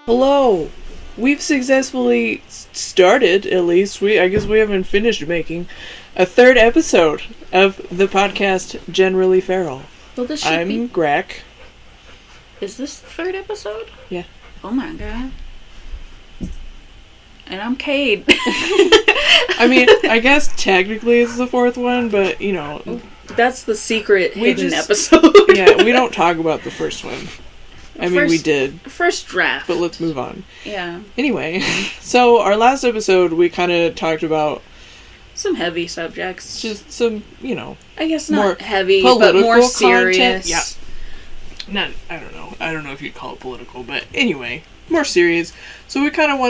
Hello. We've successfully started, at least. I guess we haven't finished making a third episode of the podcast Generally Feral. Well, this should I'm Greg. Is this the third episode? Yeah. Oh my god. And I'm Cade. I mean, I guess technically it's the fourth one, but, you know. That's the secret hidden just, episode. Yeah, we don't talk about the first one. I mean, we did. First draft. But let's move on. Yeah. Anyway, so our last episode, we kind of talked about some heavy subjects. Just some, you know. I guess not heavy, but more serious. Content. Yeah. I don't know if you'd call it political, but anyway, more serious. So we kind of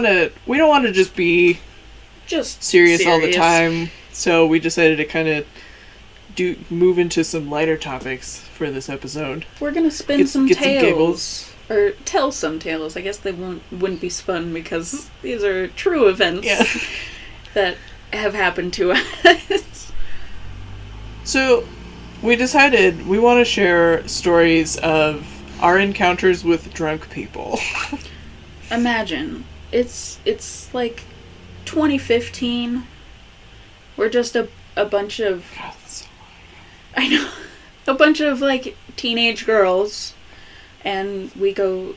we don't want to just be just serious all the time. So we decided to kind of move into some lighter topics for this episode. We're gonna spin some tales, or tell some tales. I guess they wouldn't be spun because these are true events that have happened to us. So we decided we want to share stories of our encounters with drunk people. Imagine it's like 2015. We're just a bunch of I know. A bunch of, like, teenage girls, and we go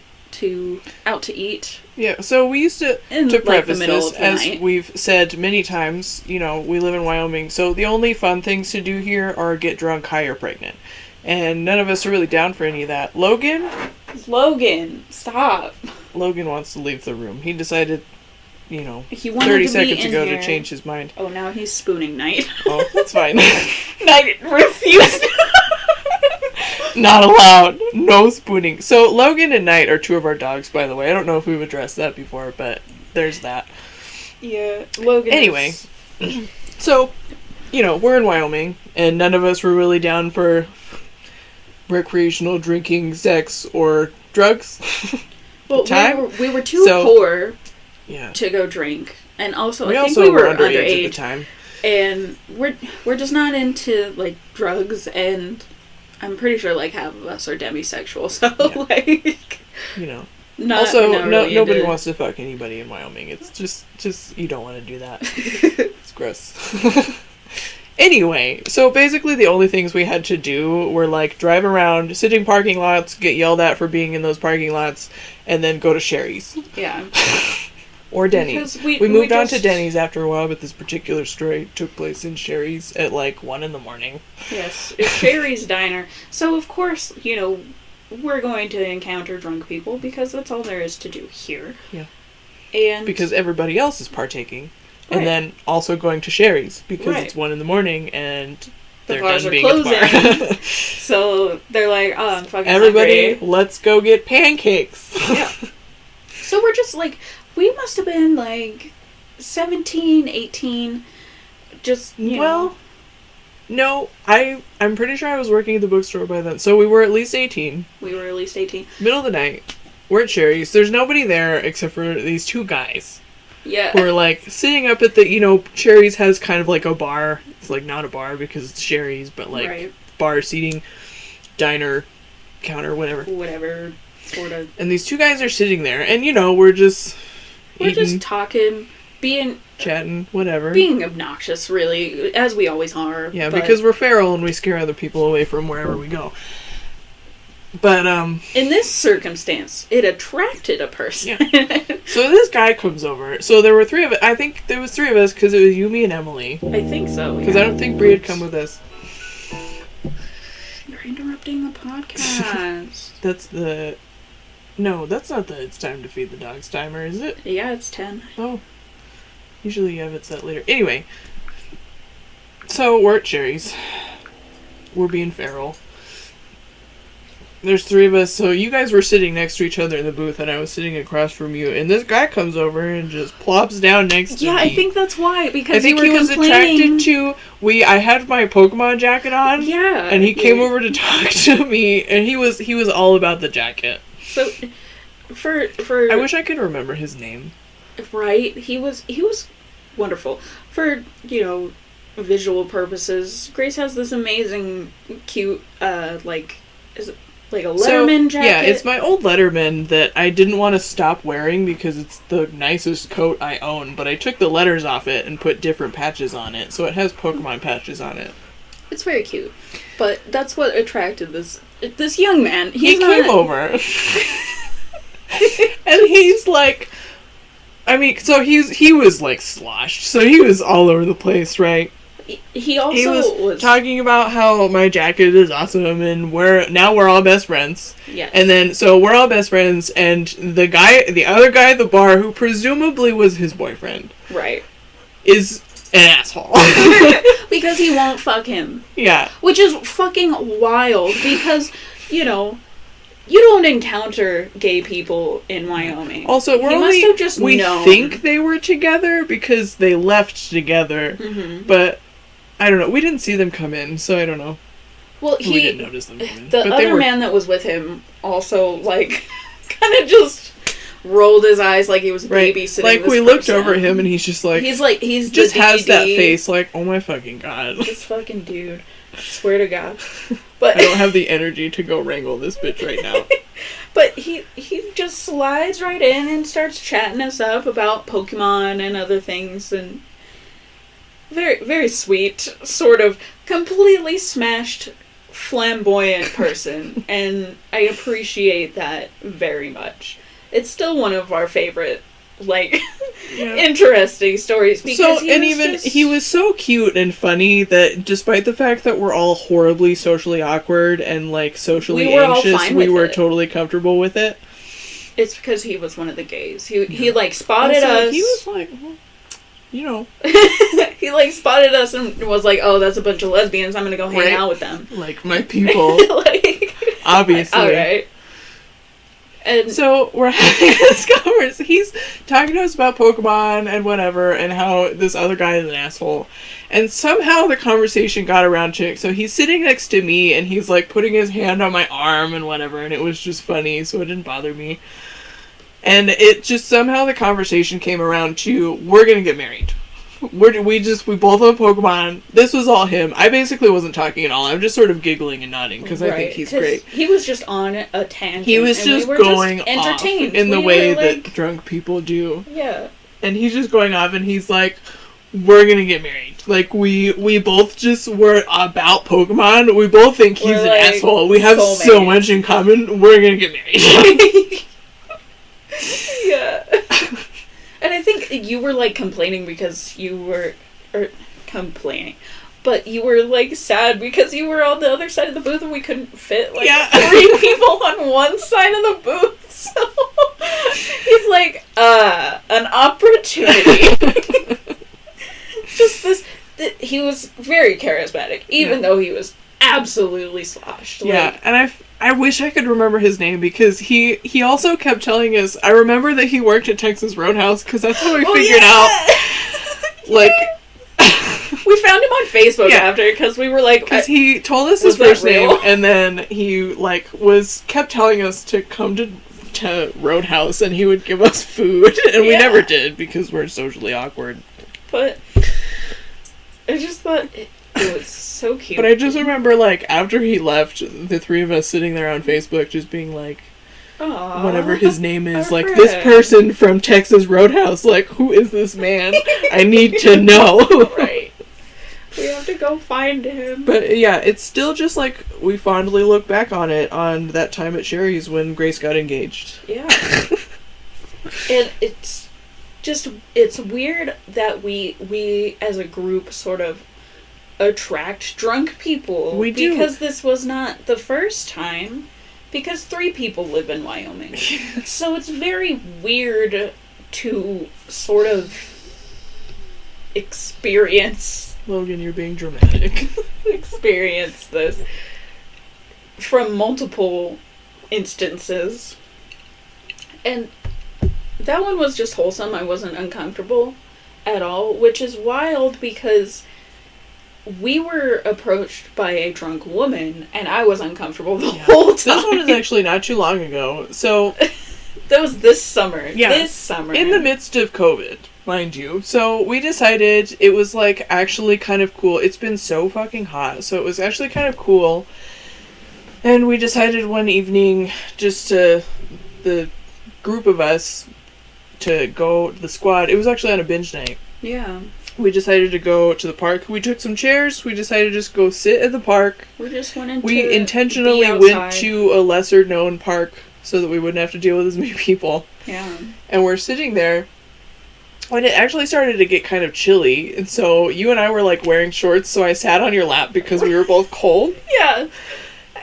out to eat. Yeah, so we used to preface this, as we've said many times, you know, we live in Wyoming, so the only fun things to do here are get drunk, high, or pregnant. And none of us are really down for any of that. Logan, stop. Logan wants to leave the room. He decided, he 30 seconds ago to change his mind. Oh, now he's spooning Knight. Oh, that's fine. Knight refused. Not allowed. No spooning. So, Logan and Knight are two of our dogs, by the way. I don't know if we've addressed that before, but there's that. Yeah, Logan Anyway, so, we're in Wyoming, and none of us were really down for recreational drinking, sex, or drugs. Well, we were too poor to go drink, and also I think we were underage at the time, and we're just not into like drugs, and I'm pretty sure like half of us are demisexual, so nobody wants to fuck anybody in Wyoming. It's just you don't want to do that. It's gross. Anyway, so basically the only things we had to do were like drive around, sit in parking lots, get yelled at for being in those parking lots, and then go to Sherry's. Yeah. Or Denny's. We moved on to Denny's after a while, but this particular story took place in Sherry's at like 1 a.m. Yes, it's Sherry's Diner. So of course, we're going to encounter drunk people because that's all there is to do here. Yeah. And because everybody else is partaking. Right. And then also going to Sherry's because it's 1 a.m. and they're bars done are being closing. a bar. So they're like, oh, I'm fucking everybody, hungry. Let's go get pancakes. Yeah. So we're just like, we must have been like 17, 18, just, Well, no, I'm pretty sure I was working at the bookstore by then. So we were at least 18. We were at least 18. Middle of the night. We're at Sherry's. There's nobody there except for these two guys. Yeah. Who are like sitting up at the, Sherry's has kind of like a bar. It's like not a bar because it's Sherry's, but like bar seating, diner, counter, whatever. Whatever, sort of. And these two guys are sitting there, and we're just eating, talking, chatting, whatever. Being obnoxious, really, as we always are. Yeah, because we're feral and we scare other people away from wherever we go. But, in this circumstance, it attracted a person. Yeah. So this guy comes over. So there were three of us. I think there was three of us because it was you, me, and Emily. I think so, Because I don't think Brie had come with us. You're interrupting the podcast. No, that's not the It's Time to Feed the Dogs timer, is it? Yeah, it's 10. Oh. Usually you have it set later. Anyway. So we're at Sherry's. We're being feral. There's three of us, so you guys were sitting next to each other in the booth, and I was sitting across from you, and this guy comes over and just plops down next to me. Yeah, I think that's why, because I think he was attracted to... I had my Pokemon jacket on, and he came over to talk to me, and he was all about the jacket. So, for... I wish I could remember his name. Right? He was wonderful. For, visual purposes, Grace has this amazing, cute, Like a Letterman jacket? Yeah, it's my old Letterman that I didn't want to stop wearing because it's the nicest coat I own, but I took the letters off it and put different patches on it, so it has Pokemon patches on it. It's very cute. But that's what attracted this young man. He came over. And he's like... I mean, so he was, like, sloshed, so he was all over the place, right? He also was talking about how my jacket is awesome and we're all best friends. Yeah. And then so we're all best friends and the other guy at the bar who presumably was his boyfriend. Right. Is an asshole. Because he won't fuck him. Yeah. Which is fucking wild because, you know, you don't encounter gay people in Wyoming. Also, we think they were together because they left together. Mm-hmm. But I don't know. We didn't see them come in, so I don't know. Well, we didn't notice them come in. The other man that was with him also, like, kind of just rolled his eyes like he was babysitting. Like, we looked over at him and he's just like... He's just has that face like, oh my fucking god. This fucking dude. I swear to God. But I don't have the energy to go wrangle this bitch right now. But he just slides right in and starts chatting us up about Pokemon and other things, and very, very sweet, sort of completely smashed, flamboyant person, and I appreciate that very much. It's still one of our favorite, like, interesting stories. Because he was so cute and funny that despite the fact that we're all horribly socially awkward and, like, socially anxious, we were totally comfortable with it. It's because he was one of the gays. He like, spotted us. He was like, you know. He, like, spotted us and was like, oh, that's a bunch of lesbians. I'm gonna go hang out with them. Like, my people. Like, obviously. Alright. And so we're having this conversation. He's talking to us about Pokemon and whatever, and how this other guy is an asshole. And somehow the conversation got around Chick. So he's sitting next to me, and he's like putting his hand on my arm and whatever, and it was just funny, so it didn't bother me. And it just somehow the conversation came around to, we're gonna get married. We both love Pokemon. This was all him. I basically wasn't talking at all. I'm just sort of giggling and nodding because I think he's great. He was just on a tangent. He was just going off in the way that drunk people do. Yeah. And he's just going off and he's like, we're gonna get married. Like, we both just were about Pokemon. We both think he's an asshole. We have so much in common. We're gonna get married. Yeah. And I think you were, like, complaining because you were... Or, complaining. But you were, like, sad because you were on the other side of the booth and we couldn't fit, like, 3 people on one side of the booth. So, he's like, an opportunity. Just this... He was very charismatic, even though he was absolutely sloshed. Yeah, like, and I wish I could remember his name because he also kept telling us. I remember that he worked at Texas Roadhouse because that's how we figured out. Like, we found him on Facebook after because we were like, because he told us his first name and then he like kept telling us to come to Roadhouse and he would give us food and we never did because we're socially awkward. But I just thought it was so cute. But I just remember, like, after he left, the 3 of us sitting there on Facebook just being like, aww, whatever his name is, like, this person from Texas Roadhouse, like, who is this man? I need to know. Right. We have to go find him. But, yeah, it's still just, like, we fondly look back on it on that time at Sherry's when Grace got engaged. Yeah. And it's weird that we as a group sort of attract drunk people. We do. Because this was not the first time. Because 3 people live in Wyoming. So it's very weird to sort of experience... Logan, you're being dramatic. Experience this from multiple instances. And that one was just wholesome. I wasn't uncomfortable at all, which is wild because we were approached by a drunk woman and I was uncomfortable the whole time. This one is actually not too long ago. So that was this summer. Yeah. This summer. In the midst of COVID, mind you. So we decided it was like actually kind of cool. It's been so fucking hot. So it was actually kind of cool. And we decided one evening, the group of us, to go to the squad. It was actually on a binge night. Yeah. We decided to go to the park. We took some chairs. We decided to just go sit at the park. We just went into We intentionally went to a lesser known park so that we wouldn't have to deal with as many people. Yeah. And we're sitting there. And it actually started to get kind of chilly. And so you and I were like wearing shorts. So I sat on your lap because we were both cold. Yeah.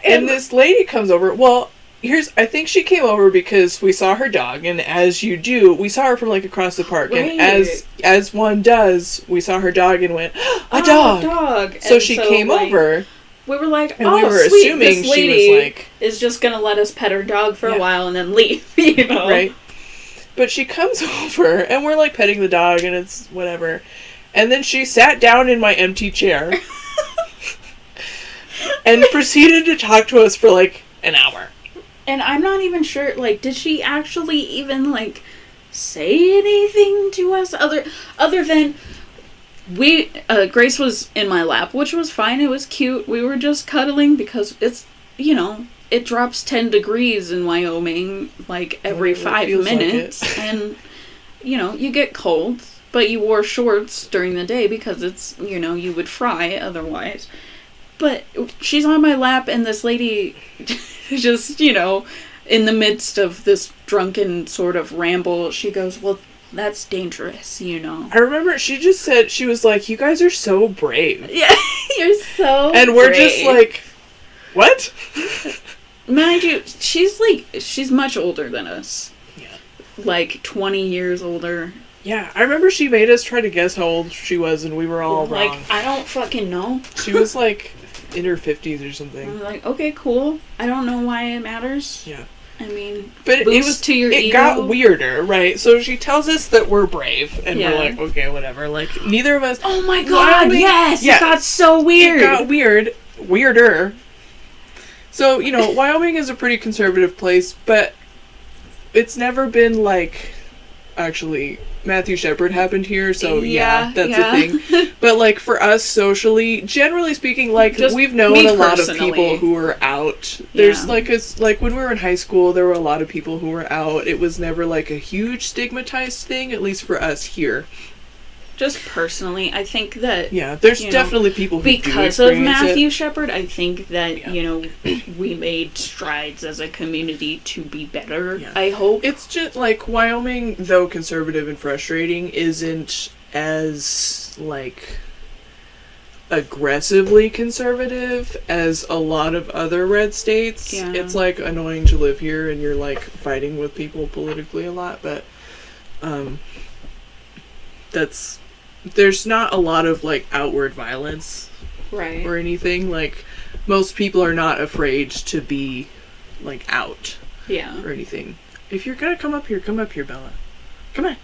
And this lady comes over. Well, I think she came over because we saw her dog, and as you do, we saw her from like across the park, right. and as one does, we saw her dog and went, a dog! Dog! So she came over. We were like, and we were sweet, assuming this lady she was like, is just gonna let us pet her dog for a while and then leave, you know? Right. But she comes over, and we're like petting the dog, and it's whatever. And then she sat down in my empty chair and proceeded to talk to us for like an hour. And I'm not even sure, like, did she actually even, like, say anything to us other than Grace was in my lap, which was fine. It was cute. We were just cuddling because it's, you know, it drops 10 degrees in Wyoming, like, every 5 minutes. Like and, you know, you get cold, but you wore shorts during the day because it's, you know, you would fry otherwise. But she's on my lap, and this lady just, you know, in the midst of this drunken sort of ramble, she goes, well, that's dangerous, you know. I remember she just said, she was like, you guys are so brave. Yeah, you're so And we're just like, what? Mind you, she's much older than us. Yeah. Like 20 years older. Yeah, I remember she made us try to guess how old she was, and we were all wrong. Like, I don't fucking know. She was like in her 50s or something. I was like, okay, cool. I don't know why it matters. Yeah. I mean, but it was to your it ego. got weirder, right? So she tells us that we're brave, and Yeah. we're like, okay, whatever. Like, neither of us. Oh my god, yes! Yeah. It got so weird. It got weirder. So, you know, Wyoming is a pretty conservative place, but it's never been like, actually, Matthew Shepard happened here, so yeah that's a thing. But like for us socially, generally speaking, like just we've known a lot of people who were out. There's like when we were in high school, there were a lot of people who were out. It was never like a huge stigmatized thing, at least for us here. Just personally, I think that there's definitely people who because do of Matthew Shepard, I think that you know we made strides as a community to be better. Yeah. I hope it's just like Wyoming, though conservative and frustrating, isn't as like aggressively conservative as a lot of other red states. Yeah. It's like annoying to live here, and you're like fighting with people politically a lot, but there's not a lot of like outward violence, right, or anything. Like most people are not afraid to be like out, or anything. If you're gonna come up here, Bella. Come on.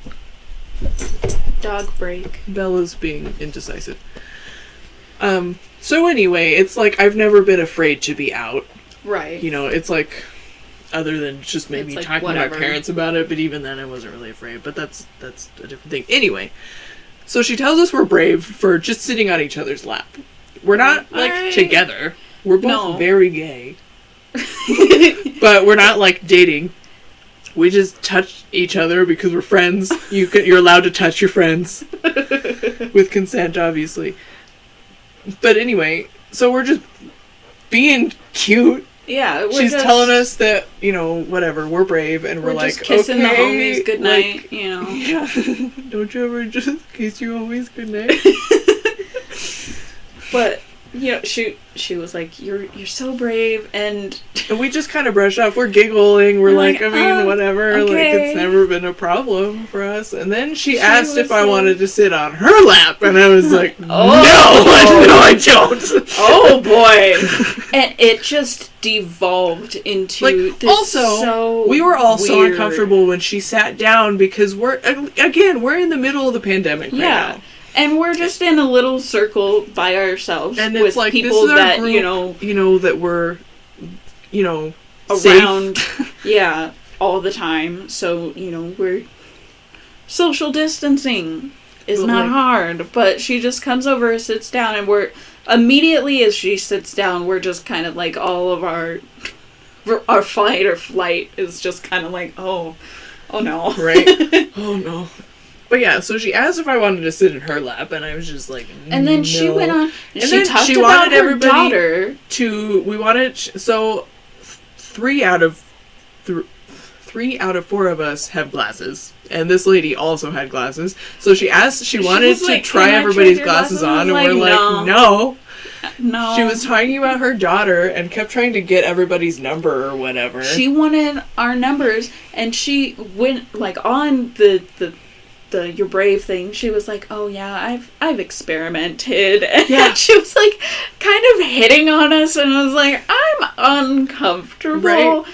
Dog break. Bella's being indecisive. So anyway, it's like I've never been afraid to be out. Right. You know, it's like other than just maybe like talking to my parents about it, but even then I wasn't really afraid. But that's a different thing. Anyway. So she tells us we're brave for just sitting on each other's lap. We're not, like, together. We're both very gay. But we're not, like, dating. We just touch each other because we're friends. You're allowed to touch your friends. With consent, obviously. But anyway, so we're just being cute. Yeah, she's telling us that, you know, whatever, we're brave, and we're like, just kissing the homies goodnight, like, you know. Yeah. Don't you ever just kiss your homies goodnight? But, you know, she was like, you're so brave, and we just kind of brush off. We're giggling. We're like, I mean, whatever. Okay. Like, it's never been a problem for us. And then she asked if I wanted to sit on her lap, and I was like, no, I don't. Oh, boy. And it just devolved into like, this also, we were all so uncomfortable when she sat down because we're in the middle of the pandemic right now. And we're just in a little circle by ourselves, and with like, people that group, you know that we're, you know, around, safe. all the time. So you know we're social distancing is not hard, but she just comes over, sits down, and we're immediately as she sits down, we're just kind of like, all of our fight or flight is just kind of like, oh no. Right? Oh no. But yeah, so she asked if I wanted to sit in her lap, and I was just like, And then no. she went on, and she then talked she about wanted her everybody daughter. So 3 out of 4 of us have glasses, and this lady also had glasses. So she wanted was to like, try "Can I everybody's trade your glasses glasses?" on, and I was we're like, like, no. No. She was talking about her daughter and kept trying to get everybody's number or whatever. She wanted our numbers, and she went like on the You're Brave thing. She was like, "Oh yeah, I've experimented." And Yeah. she was like, kind of hitting on us, and I was like, "I'm uncomfortable." Right.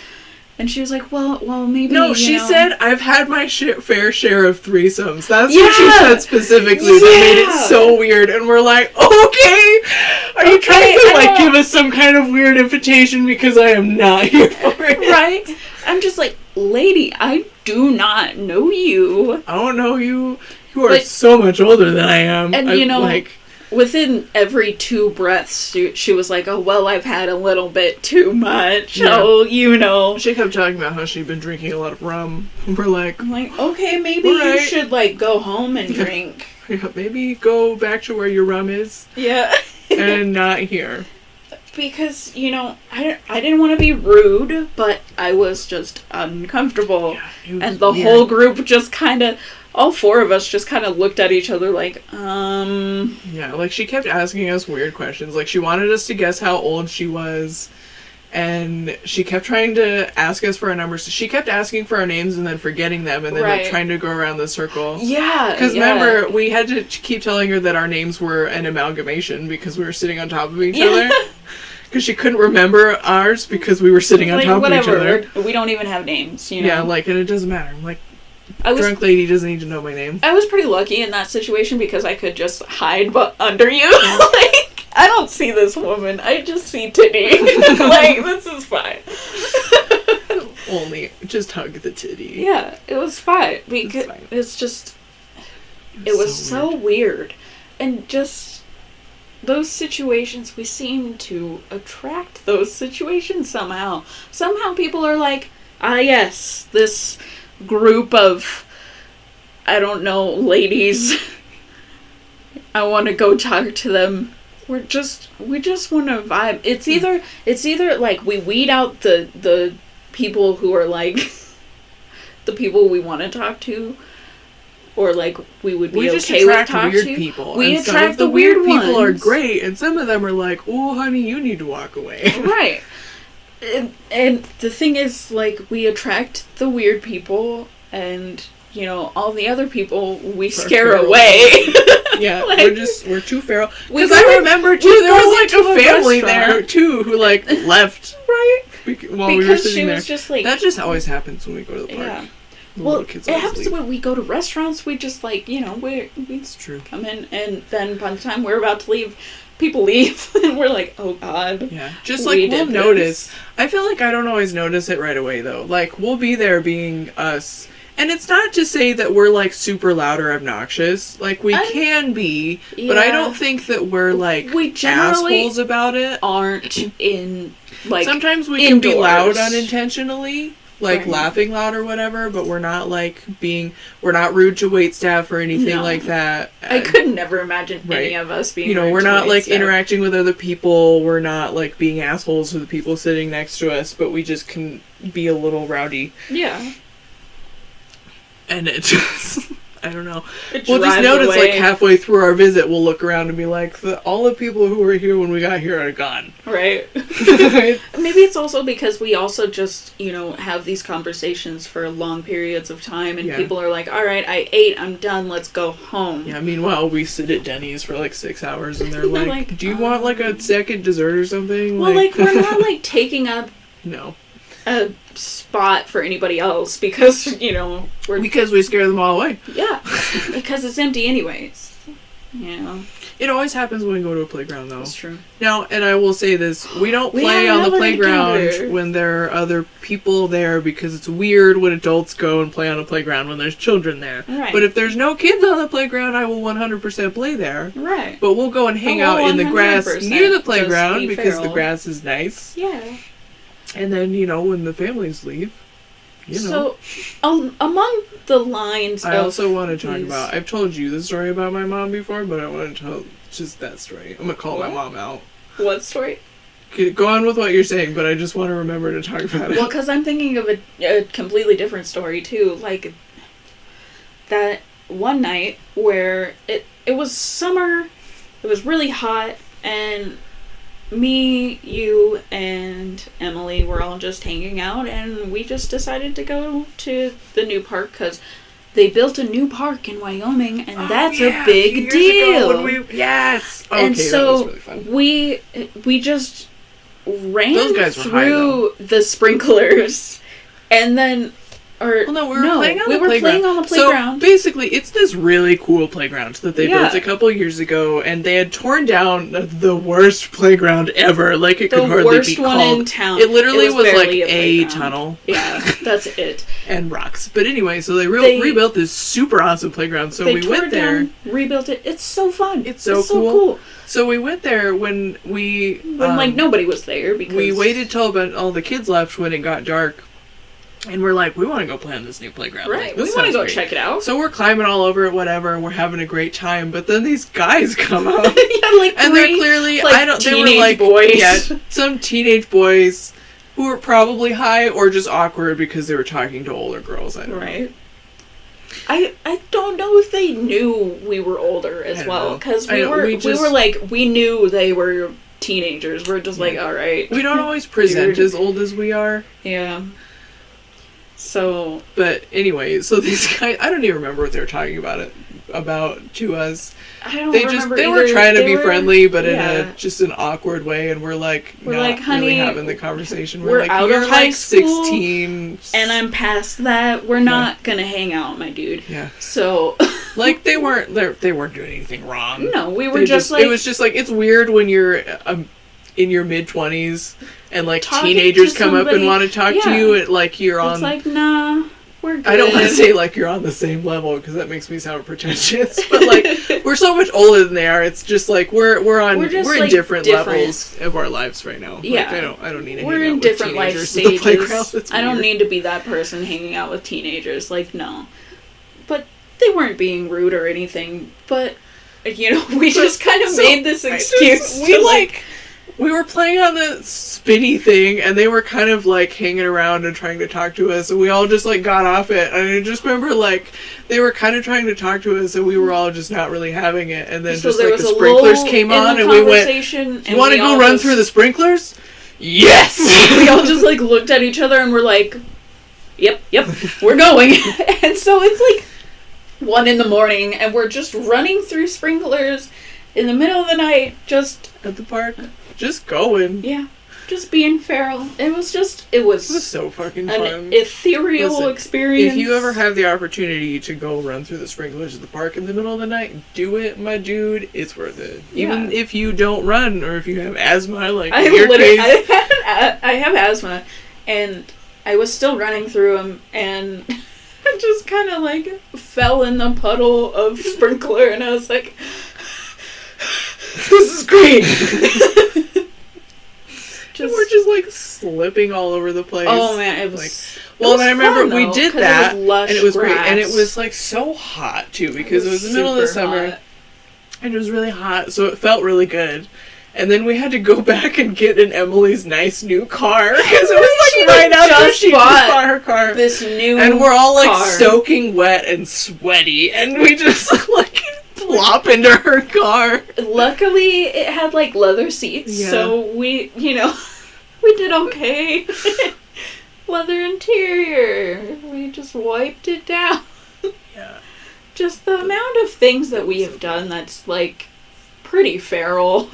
And she was like, "Well, maybe." No, she said, I've had my fair share of threesomes. That's Yeah. what she said specifically. That made it so weird. And we're like, okay, are you trying to like give us some kind of weird invitation because I am not here for it? Right? I'm just like, lady, I do not know you. I don't know you. You are But- so much older than I am. And like, within every 2 breaths, she was like, "Oh, well, I've had a little bit too much." Yeah. Oh, she kept talking about how she'd been drinking a lot of rum. We're like, I'm like, okay, maybe Right. you should like go home and drink. yeah, maybe go back to where your rum is Yeah. and not here. Because, I didn't want to be rude, but I was just uncomfortable. Yeah, it was And the weird. whole group just kind of, all 4 of us just kind of looked at each other like, Yeah, like she kept asking us weird questions. Like she wanted us to guess how old she was. And she kept trying to ask us for our numbers. She kept asking for our names and then forgetting them and then like, Right. trying to go around the circle. Yeah. Because remember, we had to keep telling her that our names were an amalgamation because we were sitting on top of each other. Because she couldn't remember ours because we were sitting on like, top whatever, of each other. we don't even have names, Yeah, like, and it doesn't matter. I'm like, I was drunk lady doesn't need to know my name. I was pretty lucky in that situation because I could just hide under you. Like, I don't see this woman. I just see titty. Like, this is fine. Only just hug the titty. Yeah, it was fine. Because fine. it's just... It was so weird. And just... Those situations, we seem to attract those situations somehow. Somehow people are like, ah yes, this group of, I don't know, ladies. I want to go talk to them. We just want to vibe. It's either like we weed out the people who are like the people we want to talk to, or like we would be we just okay with attract talking weird to. people. We and some attract of the the weird people are ones. great, and some of them are like, "Oh, honey, you need to walk away." Right. And the thing is, like, we attract the weird people, and all the other people we scare feral. away. Yeah, Like, we're too feral. we Because go I in- remember too, we there go was like into a a family there restaurant. too who like left Right. while we were Because sitting she there. was just like, That just always happens when we go to the park. yeah. The Well, little kids it always happens leave. when we go to restaurants. We just like, we It's true. come in, and then by the time we're about to leave, people leave, and we're like, oh god. Yeah, just We like we'll did notice. this. I feel like I don't always notice it right away though. Like we'll be there being us, and it's not to say that we're like super loud or obnoxious. Like we can be, but I Yeah. don't think that we're like We generally assholes about it. aren't in like Sometimes we can be loud indoors. unintentionally, like Right. laughing loud or whatever, but we're not we're not rude to wait staff or anything No. like that. I could never imagine any Right. of us being. We're rude to not like waitstaff. interacting with other people. We're not like being assholes to the people sitting next to us, but we just can be a little rowdy. Yeah. And it just, I don't know. It We'll just drives notice away. like halfway through our visit, we'll look around and be like, all the people who were here when we got here are gone. Right. Maybe it's also because we also just, have these conversations for long periods of time, and Yeah. people are like, all right, I ate, I'm done, let's go home. Yeah, meanwhile, we sit at Denny's for like 6 hours and they're They're like, like, do you want like a second dessert or something? Well, like, we're not like taking up No. a spot for anybody else because, we're Because we scare them all away. yeah, because it's empty anyways. Yeah, It always happens when we go to a playground, though. that's true. Now, and I will say this, we don't We play had on the another playground encounter. when there are other people there because it's weird when adults go and play on a playground when there's children there. Right. But if there's no kids on the playground, I will 100% play there. Right. But we'll go and hang Oh, out in the grass 100%. near the Just playground be because the feral. grass is nice. Yeah. And then, when the families leave, So, among the lines I of also want to talk these- about, I've told you the story about my mom before, but I want to tell just that story. I'm going to call my What? mom out. What story? Go on with what you're saying, but I just want to remember to talk about it. Well, because I'm thinking of a completely different story, too. Like, that one night where it was summer, it was really hot, and me, you, and Emily were all just hanging out, and we just decided to go to the new park, because they built a new park in Wyoming, and that's a big deal. Yes! And Okay, so that was really fun. we just ran Those guys were high, through the sprinklers, and then Well, no, we were playing on the playground. playing on the playground. So, basically, it's this really cool playground that they built Yeah. a couple years ago, and they had torn down the worst playground ever. Like, it The could hardly worst be one called. in town. It literally It was like barely a playground. tunnel Yeah, that's it. and rocks. But anyway, so they They- rebuilt this super awesome playground. So They we tore went it there. down, rebuilt it. It's so fun. It's so cool. So we went there when we When nobody was there because we waited till about all the kids left when it got dark, and we're like, we want to go play on this new playground. Right, Like, we this want to sounds go great. check it out. So we're climbing all over it, whatever, and we're having a great time. But then these guys come out, yeah, like and they're three, clearly like, they were teenage like boys. yeah, some teenage boys who were probably high or just awkward because they were talking to older girls. I don't know. Right. I don't know if they knew we were older I as don't well know. because I we know, were we just- were like we knew they were teenagers. We're just like, all right, We don't always present Weird. as old as we are. yeah. So But anyway, so these guys, I don't even remember what they were talking about to us. I don't They remember. were either. trying to They be were- friendly, but in yeah. just an awkward way, and we're like We're not like, honey, really having the conversation. we're like, out you're of high like school, 16, and I'm past that. We're not gonna hang out, my dude. yeah, So like they weren't doing anything wrong. no, we were They just like it was just like it's weird when you're in your mid-20s and like Talking teenagers to come up and somebody- want to talk to yeah. you, and like you're it's on. like nah, we're good. I don't want to say like you're on the same level because that makes me sound pretentious, but like we're so much older than they are. It's just like we're just, in like, different different. levels of our lives right now. Yeah. Like, I don't need to We're hang in out with different life teenagers at the playground. stages. That's I don't weird. need to be that person hanging out with teenagers. Like, no. But they weren't being rude or anything. But, we just kind of So, made this excuse. We were playing on the spinny thing, and they were kind of like hanging around and trying to talk to us, and we all just like got off it. And I just remember like they were kind of trying to talk to us, and we were all just not really having it. And then So just there like was the a sprinklers lull came in on, the and we went, conversation, "You want to we go all run just- through the sprinklers?" Yes. We all just like looked at each other and were like, yep, we're going. And so it's like 1 a.m, and we're just running through sprinklers in the middle of the night, just At the park, just going. yeah, just being feral. It was It was so fucking fun. an ethereal Listen, experience. If you ever have the opportunity to go run through the sprinklers at the park in the middle of the night, do it, my dude. It's worth it. Even Yeah. if you don't run or if you have asthma, like I in your literally, case. I have asthma, and I was still running through them, and I just kind of like fell in the puddle of sprinkler, and I was like, "This is great." And we're just like slipping all over the place. Oh man, it was. Like, it well, was and I remember fun, we though, did 'cause that, it was lush and it was great, grass. and it was like so hot too because it was the middle of the super summer, hot. and it was really hot, so it felt really good. And then we had to go back and get in Emily's nice new car because it was She like right had after just she just bought bought her car. This new And we're all like car. soaking wet and sweaty, and we just like plop into her car. Luckily, it had like leather seats, Yeah. so we, we did okay. Leather interior. We just wiped it down. Yeah. Just the amount of things that we have done that's like pretty feral.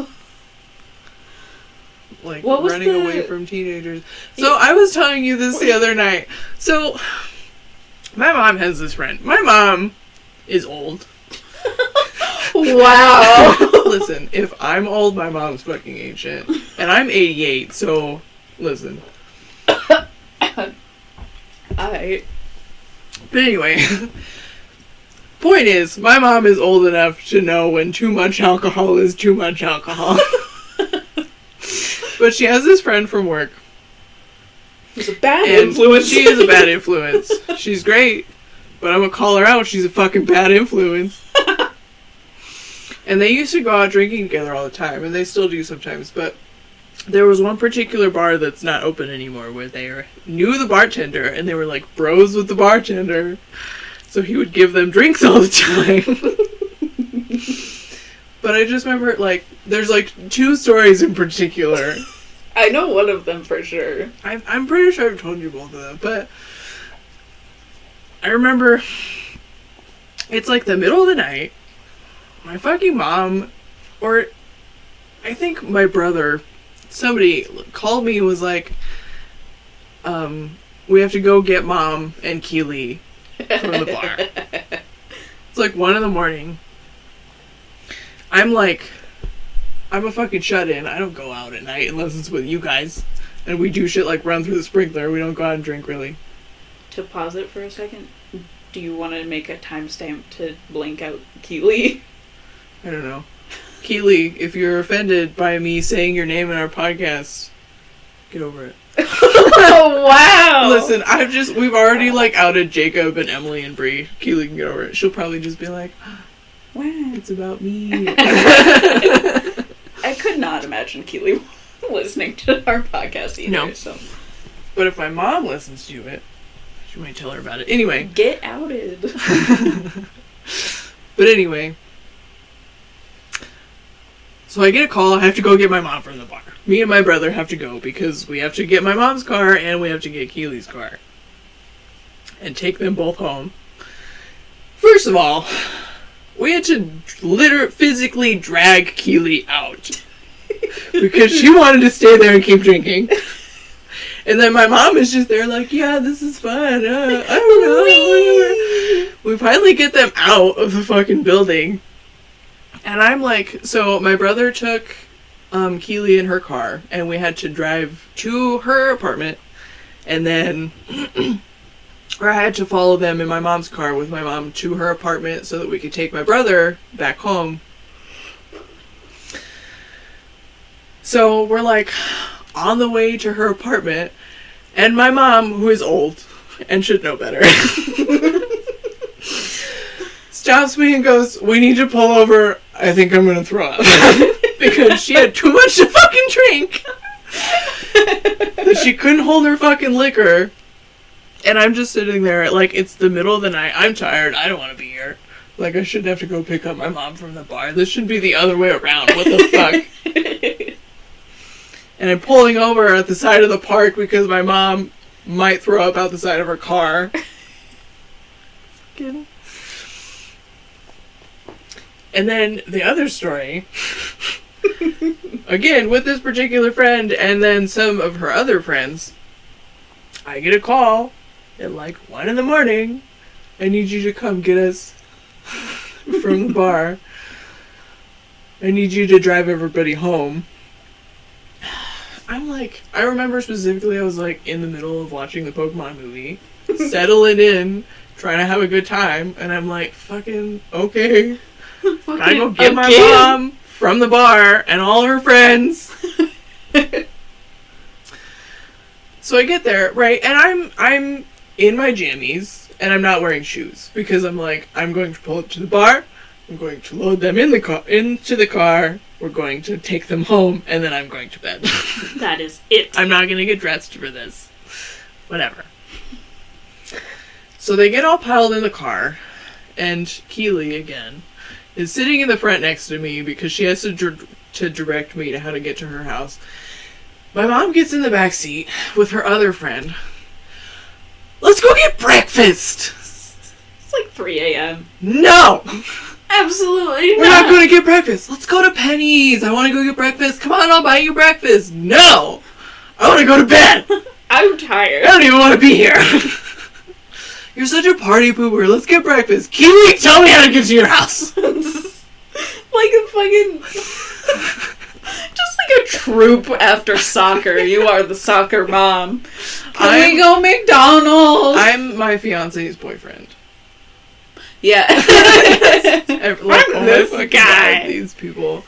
Like What was running the- away from teenagers. So I was telling you this the other night. So my mom has this friend. My mom is old. Wow. Listen, if I'm old, my mom's fucking ancient. And I'm 88, so listen. I. But anyway, point is, my mom is old enough to know when too much alcohol is too much alcohol. But she has this friend from work. Who's a bad And influence. she is a bad influence. She's great, but I'm gonna call her out. She's a fucking bad influence. And they used to go out drinking together all the time, and they still do sometimes, but there was one particular bar that's not open anymore where they knew the bartender, and they were like bros with the bartender. So he would give them drinks all the time. But I just remember, like, there's like 2 stories in particular. I know one of them for sure. I'm pretty sure I've told you both of them, but I remember it's like the middle of the night. My fucking mom, or I think my brother, somebody called me and was like, we have to go get Mom and Keely from the bar. It's like 1 a.m. I'm a fucking shut-in. I don't go out at night unless it's with you guys. And we do shit like run through the sprinkler. We don't go out and drink, really. To pause it for a second, do you want to make a timestamp to blank out Keely? I don't know. Keely, if you're offended by me saying your name in our podcast, get over it. Oh, wow! Listen, we've already, like, outed Jacob and Emily and Bree. Keely can get over it. She'll probably just be like, Wow. it's about me. I could not imagine Keely listening to our podcast either. No. So. But if my mom listens to it, she might tell her about it. Anyway. Get outed. But anyway. So I get a call. I have to go get my mom from the bar. Me and my brother have to go because we have to get my mom's car and we have to get Keely's car. And take them both home. First of all, we had to physically drag Keely out. Because she wanted to stay there and keep drinking. And then my mom is just there like, yeah, this is fun. I don't know. Whatever. We finally get them out of the fucking building. And I'm like, so my brother took Keely in her car, and we had to drive to her apartment, and then or I had to follow them in my mom's car with my mom to her apartment so that we could take my brother back home. So we're like on the way to her apartment, and my mom, who is old and should know better, stops me and goes, we need to pull over. I think I'm gonna throw up. Because she had too much to fucking drink. That she couldn't hold her fucking liquor. And I'm just sitting there, like, it's the middle of the night. I'm tired. I don't want to be here. Like, I shouldn't have to go pick up my mom from the bar. This should be the other way around. What the fuck? And I'm pulling over at the side of the park because my mom might throw up out the side of her car. Fucking... And then the other story, again, with this particular friend and then some of her other friends, I get a call at like 1 a.m. I need you to come get us from the bar. I need you to drive everybody home. I'm like, I remember specifically I was like in the middle of watching the Pokemon movie, settling in, trying to have a good time, and I'm like, fucking, okay. I go get my mom from the bar and all her friends. So I get there, right, and I'm in my jammies and I'm not wearing shoes because I'm like, I'm going to pull up to the bar, I'm going to load them in the car into the car, we're going to take them home, and then I'm going to bed. That is it. I'm not gonna get dressed for this. Whatever. So they get all piled in the car, and Keely again is sitting in the front next to me because she has to direct me to how to get to her house. My mom gets in the back seat with her other friend. Let's go get breakfast! It's like 3 a.m. No! Absolutely We're not going to get breakfast. Let's go to Penny's. I want to go get breakfast. Come on, I'll buy you breakfast. No! I want to go to bed. I'm tired. I don't even want to be here. You're such a party pooper. Let's get breakfast. Keely, tell me how to get to your house. Like a fucking... Just like a troop after soccer. You are the soccer mom. Can we go McDonald's? I'm my fiance's boyfriend. Yeah. Like, oh my fucking God, these people.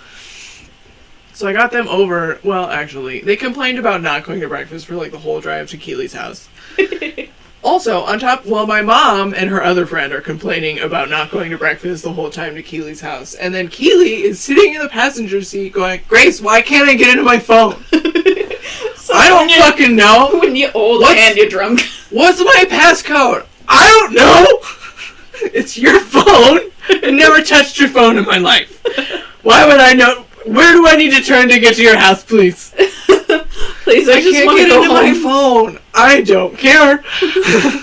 So I got them over. Well, actually, they complained about not going to breakfast for like the whole drive to Keely's house. Also, on top, my mom and her other friend are complaining about not going to breakfast the whole time to Keely's house. And then Keely is sitting in the passenger seat going, Grace, why can't I get into my phone? So I don't fucking know. When you're old and you're drunk. What's my passcode? I don't know. It's your phone. I never touched your phone in my life. Why would I know? Where do I need to turn to get to your house, please? Please, I just can't want to get go into home. my phone. I don't care.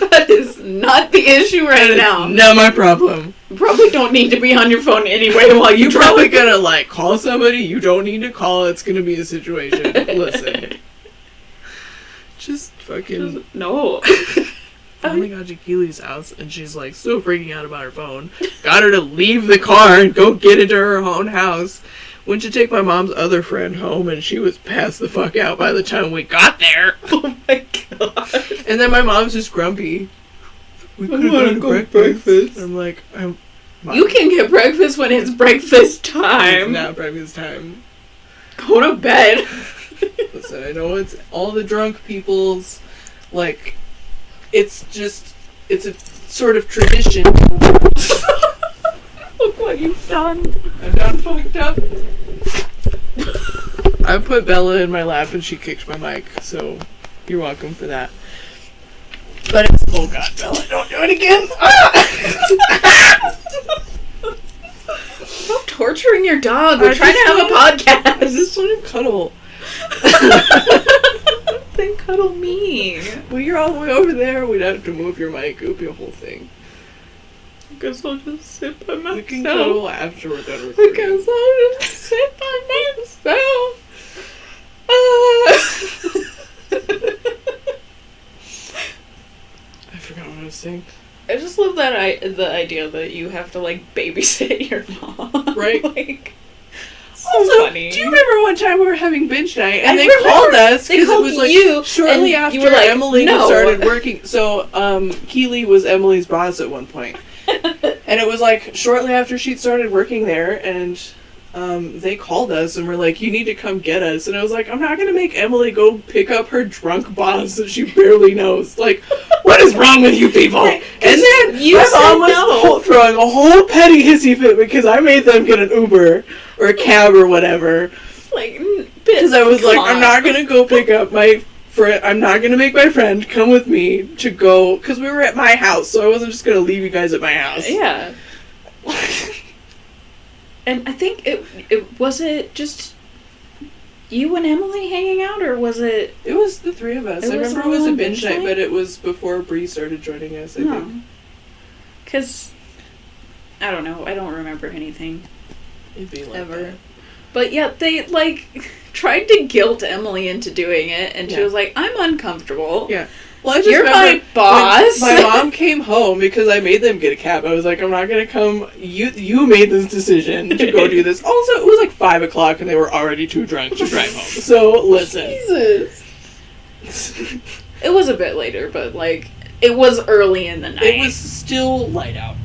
That is not the issue right now. Not my problem. You probably don't need to be on your phone anyway while You're probably gonna like call somebody you don't need to call. It's gonna be a situation. Listen. Just fucking... No. Finally got to Keely's house, and she's like so freaking out about her phone. Got her to leave the car and go get into her own house. Went to take my mom's other friend home, and she was passed the fuck out by the time we got there. Oh my God. And then my mom's just grumpy. We could have wanna gone go to breakfast. I'm like, Mom, You can get breakfast when it's breakfast it's time. not breakfast time. Go to bed. Listen, I know it's all the drunk people's, like, it's a sort of tradition. Look what you've done. I'm done fucked up. I put Bella in my lap and she kicked my mic, so you're welcome for that. But it's... Oh God, Bella, don't do it again! Stop torturing your dog. We're trying to have a podcast. I just want to cuddle. Then cuddle me. Well, you're all the way over there. We'd have to move your mic. It would be a whole thing. I guess I'll just sit by myself. We can cuddle after we're done recording. I guess I'll just sit by myself. I forgot what I was saying. I just love that the idea that you have to like babysit your mom. Right. Like, so Also, funny. do you remember one time we were having binge night and I they remember. called us They because it called was like you, shortly and after you were like, Emily "No." started working. So Keely was Emily's boss at one point, and it was like shortly after she'd started working there, and they called us and were like, "You need to come get us." And I was like, "I'm not gonna make Emily go pick up her drunk boss that she barely knows. Like, what is wrong with you people?" Right, and then you my said mom was no. throwing a whole petty hissy fit because I made them get an Uber or a cab or whatever. Like, Because I was come like, on. I'm not gonna go pick up my friend. I'm not gonna make my friend come with me to go, because we were at my house, so I wasn't just gonna leave you guys at my house. Yeah. And I think it was it just you and Emily hanging out, or was it? It was the three of us. It I was remember it all was a on binge binge night, night? but it was before Bree started joining us. I think Because I don't know. I don't remember anything it'd be like ever. that. But yeah, they like tried to guilt Emily into doing it, and she Yeah. was like, "I'm uncomfortable." Yeah. Well, I just You're remember my boss. when my mom came home because I made them get a cab. I was like, I'm not gonna come. You made this decision to go do this. Also, it was like 5 o'clock and they were already too drunk to drive home. So listen. Jesus. It was a bit later, but like it was early in the night. It was still light out.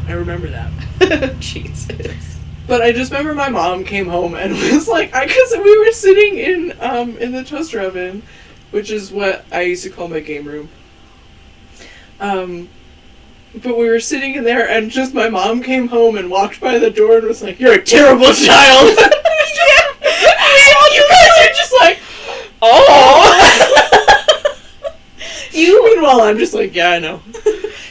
I remember that. Jesus. But I just remember my mom came home and was like, because we were sitting in the toaster oven, which is what I used to call my game room. But we were sitting in there and just my mom came home and walked by the door and was like, "You're a terrible child." You guys are just like, oh. Meanwhile, I'm just like, yeah, I know.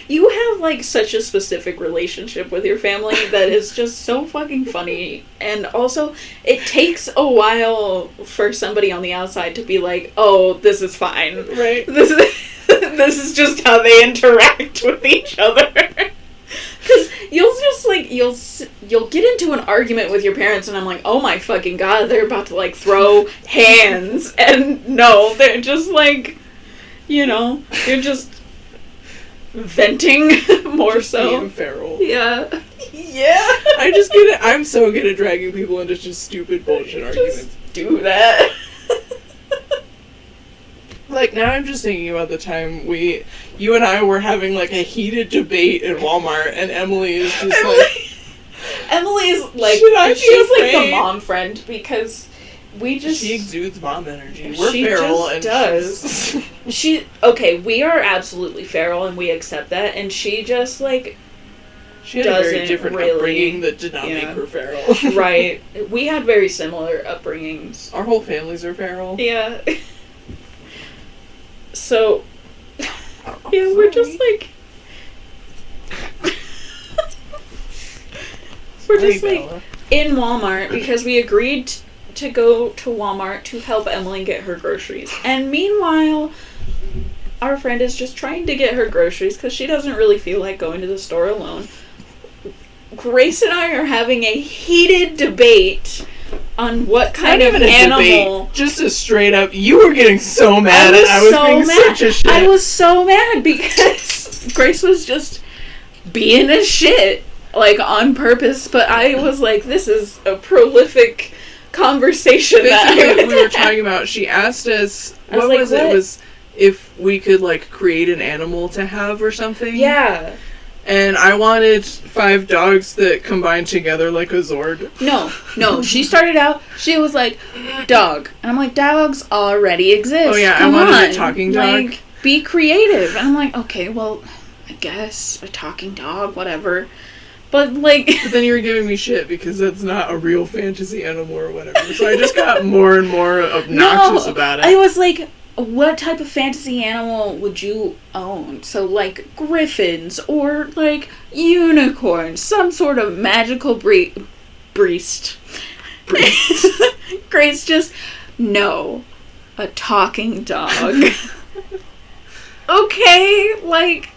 You have like such a specific relationship with your family that is just so fucking funny. And also, it takes a while for somebody on the outside to be like, "Oh, this is fine. Right. This is just how they interact with each other." Because you'll just like you'll get into an argument with your parents, and I'm like, "Oh my fucking God, they're about to like throw hands," and no, they're just like, you're just venting more Just so. being feral. Yeah. Yeah. I just get it. I'm so good at dragging people into just stupid bullshit arguments. Just do that. Like, now I'm just thinking about the time you and I were having, like, a heated debate in Walmart, and Emily is just like... Emily's, like, Should I be she's, like, the afraid? mom friend, because we just... She exudes mom energy. We're She feral, just and does. Okay, we are absolutely feral, and we accept that, and she just, like... She had a very doesn't different really- upbringing that did not yeah. make her feral. Right. We had very similar upbringings. Our whole families are feral. Yeah. So... Yeah, we're just, like... We're just, Sorry, like, Bella. in Walmart because we agreed to go to Walmart to help Emily get her groceries. And meanwhile, our friend is just trying to get her groceries because she doesn't really feel like going to the store alone. Grace and I are having a heated debate on what kind Not of even a animal. debate, just a straight up. You were getting so mad, and I was so being mad. such a shit. I was so mad because Grace was just being a shit, like, on purpose. But I was like, this is a prolific conversation that Basically, I we were talking about. She asked us, I was what like, was it? what? It was if we could, like, create an animal to have or something. Yeah. And I wanted 5 dogs that combined together like a Zord. No. She started out, she was like, dog. And I'm like, dogs already exist. Oh, yeah, Come I wanted on. a talking dog. Like, be creative. And I'm like, okay, well, I guess a talking dog, whatever. But, like... But then you were giving me shit because that's not a real fantasy animal or whatever. So I just got more and more obnoxious about it. I was like, what type of fantasy animal would you own? So, like, griffins or, like, unicorns. Some sort of magical beast. Grace just, no. A talking dog. Okay, like,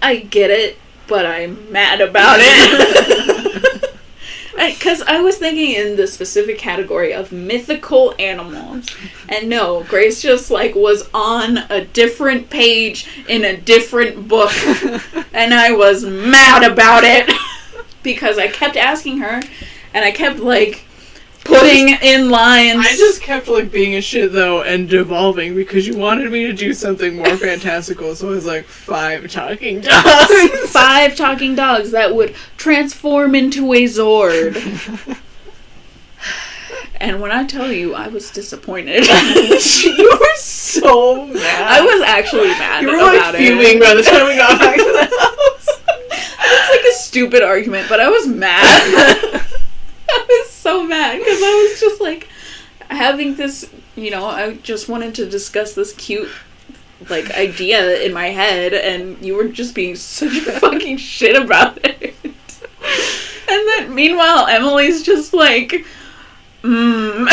I get it, but I'm mad about it. Because I was thinking in the specific category of mythical animals. And no, Grace just, like, was on a different page in a different book. And I was mad about it. Because I kept asking her, and I kept, like, putting in lines. I just kept, like, being a shit, though, and devolving because you wanted me to do something more fantastical. So I was like, 5 talking dogs. 5 talking dogs that would transform into a Zord. And when I tell you, I was disappointed. You were so mad. I was actually mad You were, about like, fuming it. by the time we got back to the house. It's like a stupid argument, but I was mad. I was so mad because I was just like having this, you know, I just wanted to discuss this cute, like, idea in my head, and you were just being such a fucking shit about it. And then meanwhile, Emily's just like, okay.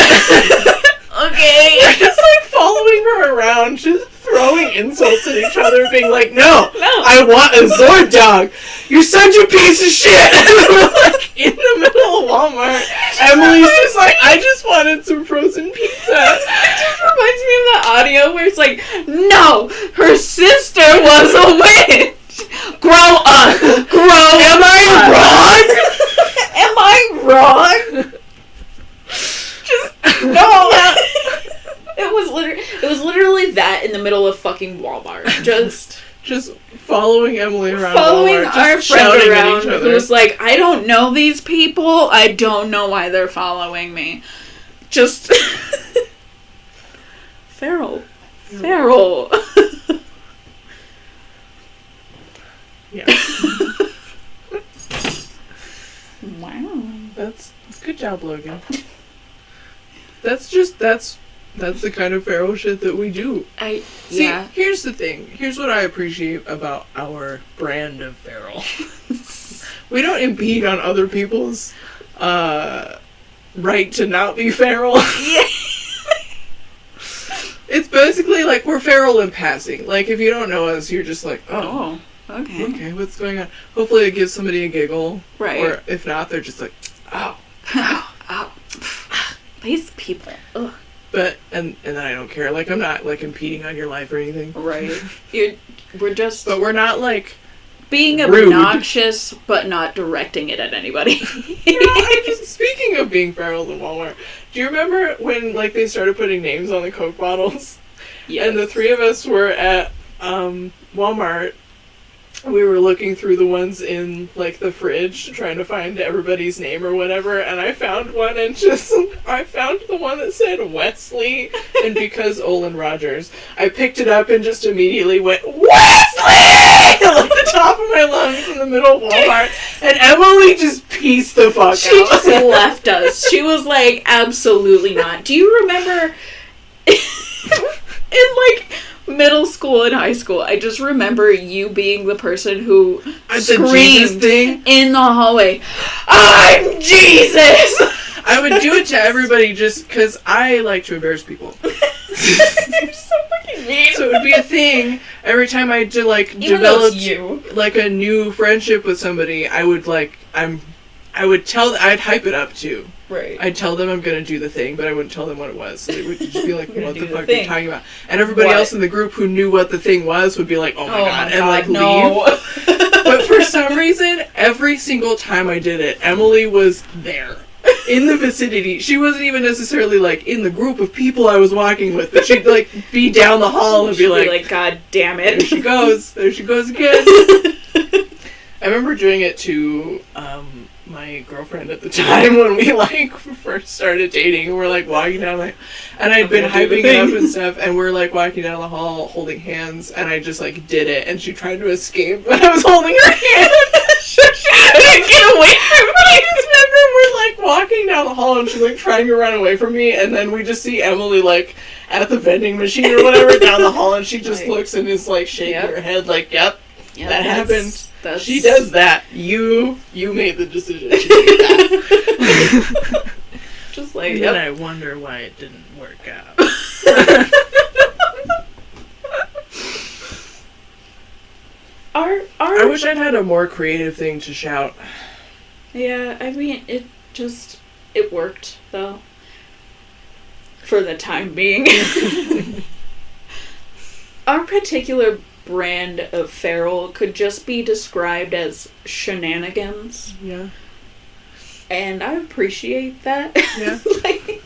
We're just, like, following her around, just throwing insults at each other, being like, no, I want a Zord dog. You're such a piece of shit. And we're, like, in the middle of Walmart. Emily's just like, I just wanted some frozen pizza. It just reminds me of the audio where it's like, no, her sister was a witch. Grow up. Am I wrong? Am I wrong? Just no. It was literally that in the middle of fucking Walmart. Just following Emily around Following Walmart, our just friend shouting around at each other. who's like, I don't know these people. I don't know why they're following me. Just feral. Yeah. Wow. That's good job, Logan. That's the kind of feral shit that we do. See, Yeah. here's the thing. Here's what I appreciate about our brand of feral. We don't impede on other people's right to not be feral. Yeah. It's basically like we're feral in passing. Like, if you don't know us, you're just like, oh, Okay. okay, what's going on? Hopefully it gives somebody a giggle. Right. Or if not, they're just like, oh. Ow. These people. Ugh. But, and then I don't care. Like, I'm not, like, impeding on your life or anything. Right. We're just. But we're not, like, being rude. obnoxious, but not directing it at anybody. Speaking of being ferals in Walmart, do you remember when like they started putting names on the Coke bottles? Yes. And the three of us were at Walmart. We were looking through the ones in like the fridge, trying to find everybody's name or whatever, and I found one and I found the one that said Wesley, and because Olin Rogers, I picked it up and just immediately went, Wesley! At the top of my lungs in the middle of Walmart, and Emily just pieced the fuck She out. just left us. She was like, absolutely not. Do you remember in like middle school and high school, I just remember you being the person who The Jesus thing? in the hallway, I'm Jesus! I would do it to everybody just because I like to embarrass people. You're so fucking mean. So it would be a thing every time I Even though developed it's you. like a new friendship with somebody. I would I'd hype it up too. Right. I'd tell them I'm gonna do the thing, but I wouldn't tell them what it was. So they would just be like, Gonna "What do the the fuck are thing. you talking about?" And everybody What? else in the group who knew what the thing was would be like, "Oh my god," and like no. leave. But for some reason, every single time I did it, Emily was there. In the vicinity. She wasn't even necessarily like in the group of people I was walking with, but she'd like be down the hall and be like, God damn there it. she goes again. I remember doing it to my girlfriend at the time when we like first started dating, and we're like walking down and I'd been hyping it up and stuff, and we're like walking down the hall holding hands, and I just like did it, and she tried to escape, but I was holding her hand. She couldn't get away from me. I just remember we're like walking down the hall, and she's like trying to run away from me, and then we just see Emily like at the vending machine or whatever down the hall, and she just Right. looks and is like shaking Yep. her head like, "Yep, Yeah, that happened." That's... She does that. You made the decision to do that. Just like, And yep. then I wonder why it didn't work out. I wish I'd had a more creative thing to shout. Yeah, I mean, it worked, though. For the time being. Our particular brand of feral could just be described as shenanigans, Yeah. and I appreciate that. Yeah. Like,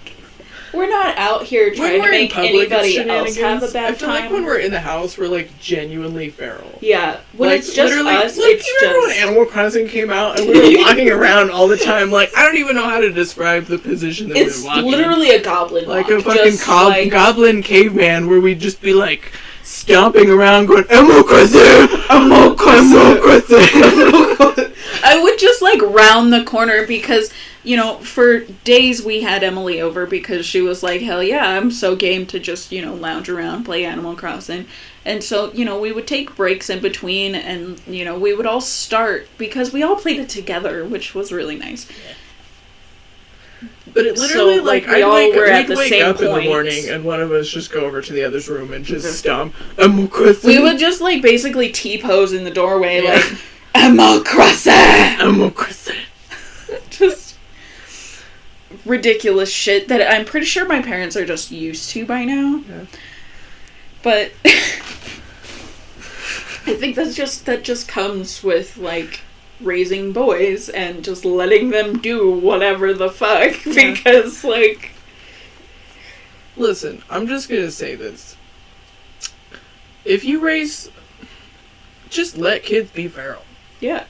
we're not out here trying to make anybody else have a bad I feel time. like when we're in the house, we're like genuinely feral. Yeah, when Like, it's just literally, us, like, it's you remember when just... Animal Crossing came out and we were walking around all the time? Like, I don't even know how to describe the position that It's we were walking. literally a goblin like walk, a fucking just like- goblin caveman, where we'd just be like stomping around, going Animal Crossing, Animal Crossing, Animal Crossing. I would just like round the corner because, you know, for days we had Emily over because she was like, hell yeah, I'm so game to just, you know, lounge around, play Animal Crossing. And so, you know, we would take breaks in between and, you know, we would all start because we all played it together, which was really nice. But it literally, So, like, we I'd all wake, were at we'd the wake same up in the point. morning and one of us just go over to the other's room and just stomp Animal Crossing. We would just like basically T-pose in the doorway, Yeah. like, Animal Crossing! Animal Crossing. Just ridiculous shit that I'm pretty sure my parents are just used to by now. Yeah. But I think that just comes with like raising boys and just letting them do whatever the fuck Yeah. because like Listen, I'm just gonna say this. If you raise, just let kids be feral. yeah,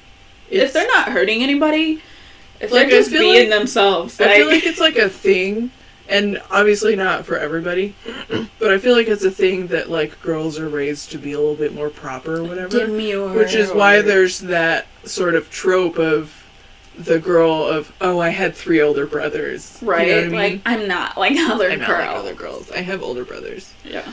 It's, if they're not hurting anybody, if Like, they're I just feel being like- themselves, I feel like it's like a thing, and obviously not for everybody, but I feel like it's a thing that like girls are raised to be a little bit more proper or whatever. demure, Which is why or- there's that sort of trope of the girl of, oh, I had 3 older brothers. right. You know what I mean? Like I'm not like other I'm not girls. like other girls. I have older brothers. Yeah.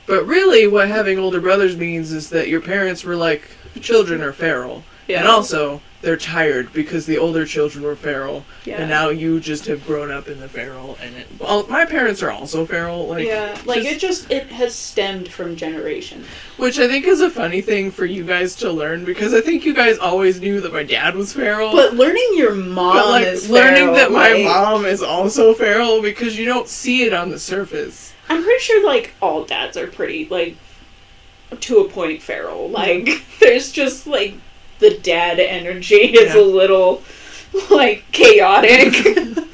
But really, what having older brothers means is that your parents were like, children are feral. Yeah. And also, they're tired because the older children were feral. Yeah. And now you just have grown up in the feral. Well, my parents are also feral. Like, yeah, like it has stemmed from generations. Which I think is a funny thing for you guys to learn, because I think you guys always knew that my dad was feral. But learning your mom But, like, is learning feral, that my like, mom is also feral, because you don't see it on the surface. I'm pretty sure like all dads are pretty like to a point feral. Like there's just like the dad energy is Yeah. a little, like, chaotic.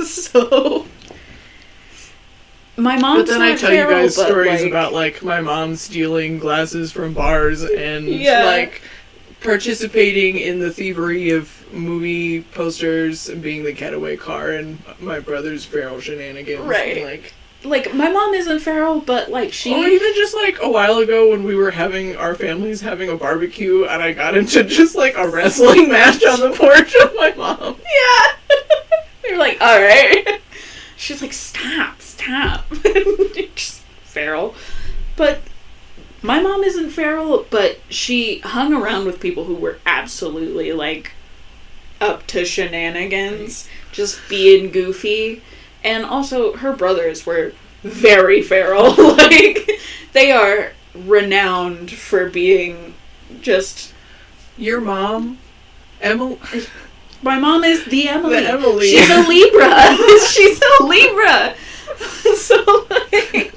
So, my mom's But then I not tell feral, you guys but, stories like, about, like, my mom stealing glasses from bars and, Yeah. like, participating in the thievery of movie posters and being the getaway car and my brother's feral shenanigans. Right. And, like, my mom isn't feral, but, like, she... or even just, like, a while ago when we were our families having a barbecue and I got into just, like, a wrestling match on the porch with my mom. Yeah. You're like, alright. She's like, stop. Just feral. But my mom isn't feral, but she hung around with people who were absolutely, like, up to shenanigans, just being goofy. And also, her brothers were very feral. Like, they are renowned for being just... Your mom, Emily... My mom is the Emily. The Emily. She's a Libra. She's a Libra. So, like,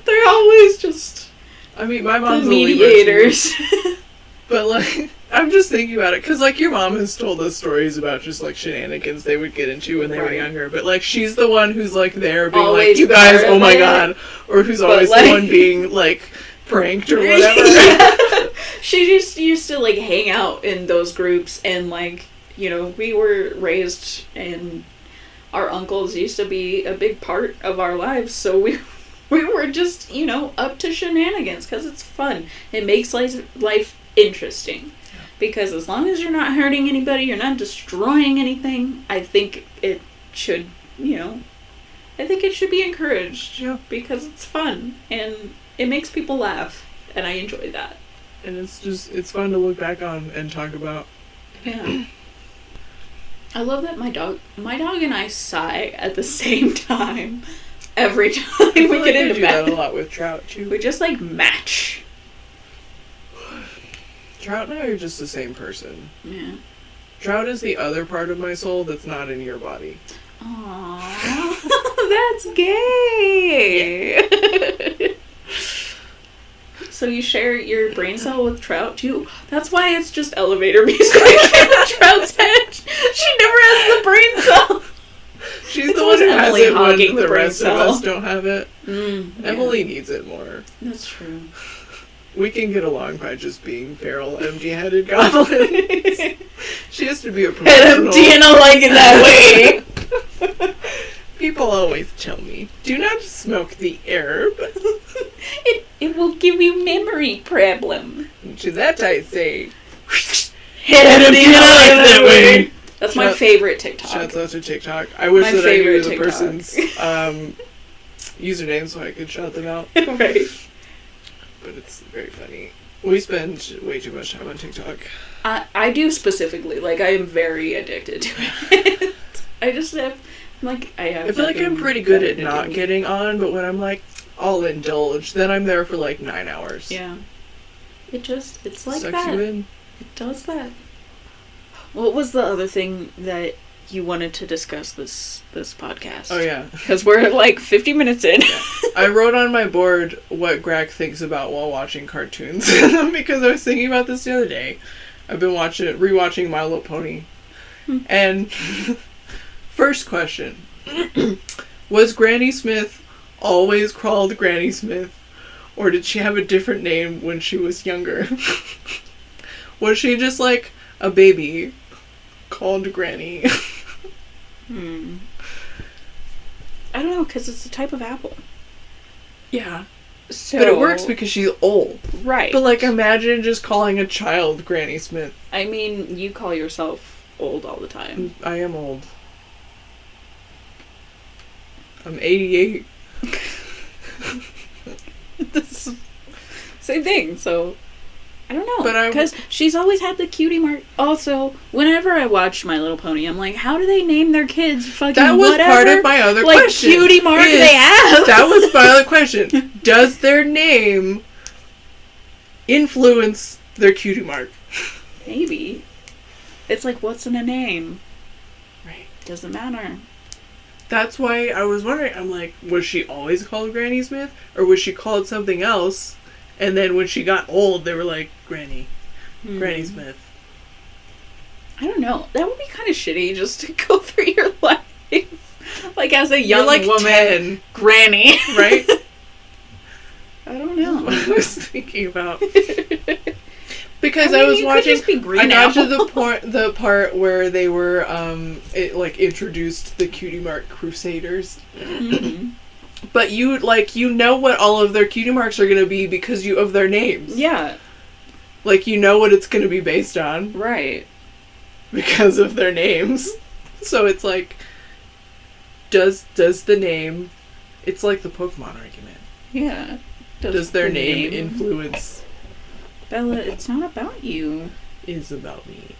they're always just I mean, my mom's the a Libra, too. mediators. But, like, I'm just thinking about it, because, like, your mom has told us stories about just, like, shenanigans they would get into when they were Right. younger, but, like, she's the one who's, like, there being Always like, you guys, part oh of my it. god, or who's But, always like- the one being, like, pranked or whatever. Yeah. She just used to, like, hang out in those groups, and, like, you know, we were raised, and our uncles used to be a big part of our lives, so we were just, you know, up to shenanigans, because it's fun. It makes life interesting. Because as long as you're not hurting anybody, you're not destroying anything, I think it should, you know, I think it should be encouraged. Yeah. Because it's fun, and it makes people laugh, and I enjoy that. And it's fun to look back on and talk about. Yeah. I love that my dog and I sigh at the same time every time I feel we like get I into do that bed. a lot with Trout, too. We just, like, match. Trout and I are just the same person. Yeah. Trout is the other part of my soul that's not in your body. Aww, that's gay. So you share your brain cell with Trout too? That's why it's just elevator music in Trout's head. She never has the brain cell. She's It's the one who always has Emily it hogging when the the brain rest of cell. us don't have it. Yeah. Emily needs it more. That's true. We can get along by just being feral, empty-headed goblins. She has to be a And professional. empty, and I like it that way. People always tell me, do not smoke the herb. It will give you memory problem. To that I say, Empty, and I like it that way. way. That's my Shout- favorite TikTok. Shouts out to TikTok. I wish My that I knew favorite the TikTok. person's username so I could shout them out. Right. But it's very funny. We spend way too much time on TikTok. I do specifically. Like, I am very addicted to it. I just have, like, I have. I feel like I'm nothing pretty good better at to not do. getting on, but when I'm like, I'll indulge, then I'm there for like 9 hours. Yeah. It's like Sucks that. you in. It does that. What was the other thing that you wanted to discuss this podcast? Oh yeah. Because we're like 50 minutes in. I wrote on my board what Greg thinks about while watching cartoons because I was thinking about this the other day. I've been rewatching My Little Pony. And first question. Was Granny Smith always called Granny Smith, or did she have a different name when she was younger? Was she just like a baby called Granny? I don't know, because it's a type of apple. Yeah. So, But it works because she's old. Right. But like imagine just calling a child Granny Smith. I mean, you call yourself old all the time. I am old. I'm 88. This same thing, so I don't know. But I- because she's always had the cutie mark. Also, whenever I watch My Little Pony, I'm like, how do they name their kids fucking That was whatever? part of my other like question. cutie mark is- they have. That was my other question. Does their name influence their cutie mark? Maybe. It's like, what's in a name? Right. Doesn't matter. That's why I was wondering, I'm like, was she always called Granny Smith? Or was she called something else? And then when she got old, they were like, Granny. Granny Smith. I don't know. That would be kind of shitty just to go through your life. Like, as a You're young like woman. 10, Granny. right? I don't know. I was thinking about. Because I mean, I was you could watching. just be green I got to apple. the part where they were introduced the Cutie Mark Crusaders. Mhm. But you know what all of their cutie marks are gonna be because of their names. Yeah, Like, you know what it's gonna be based on right. because of their names. So it's like, does the name? It's like the Pokemon argument. Yeah. Does their the name influence? Bella, it's not about you. Is about me.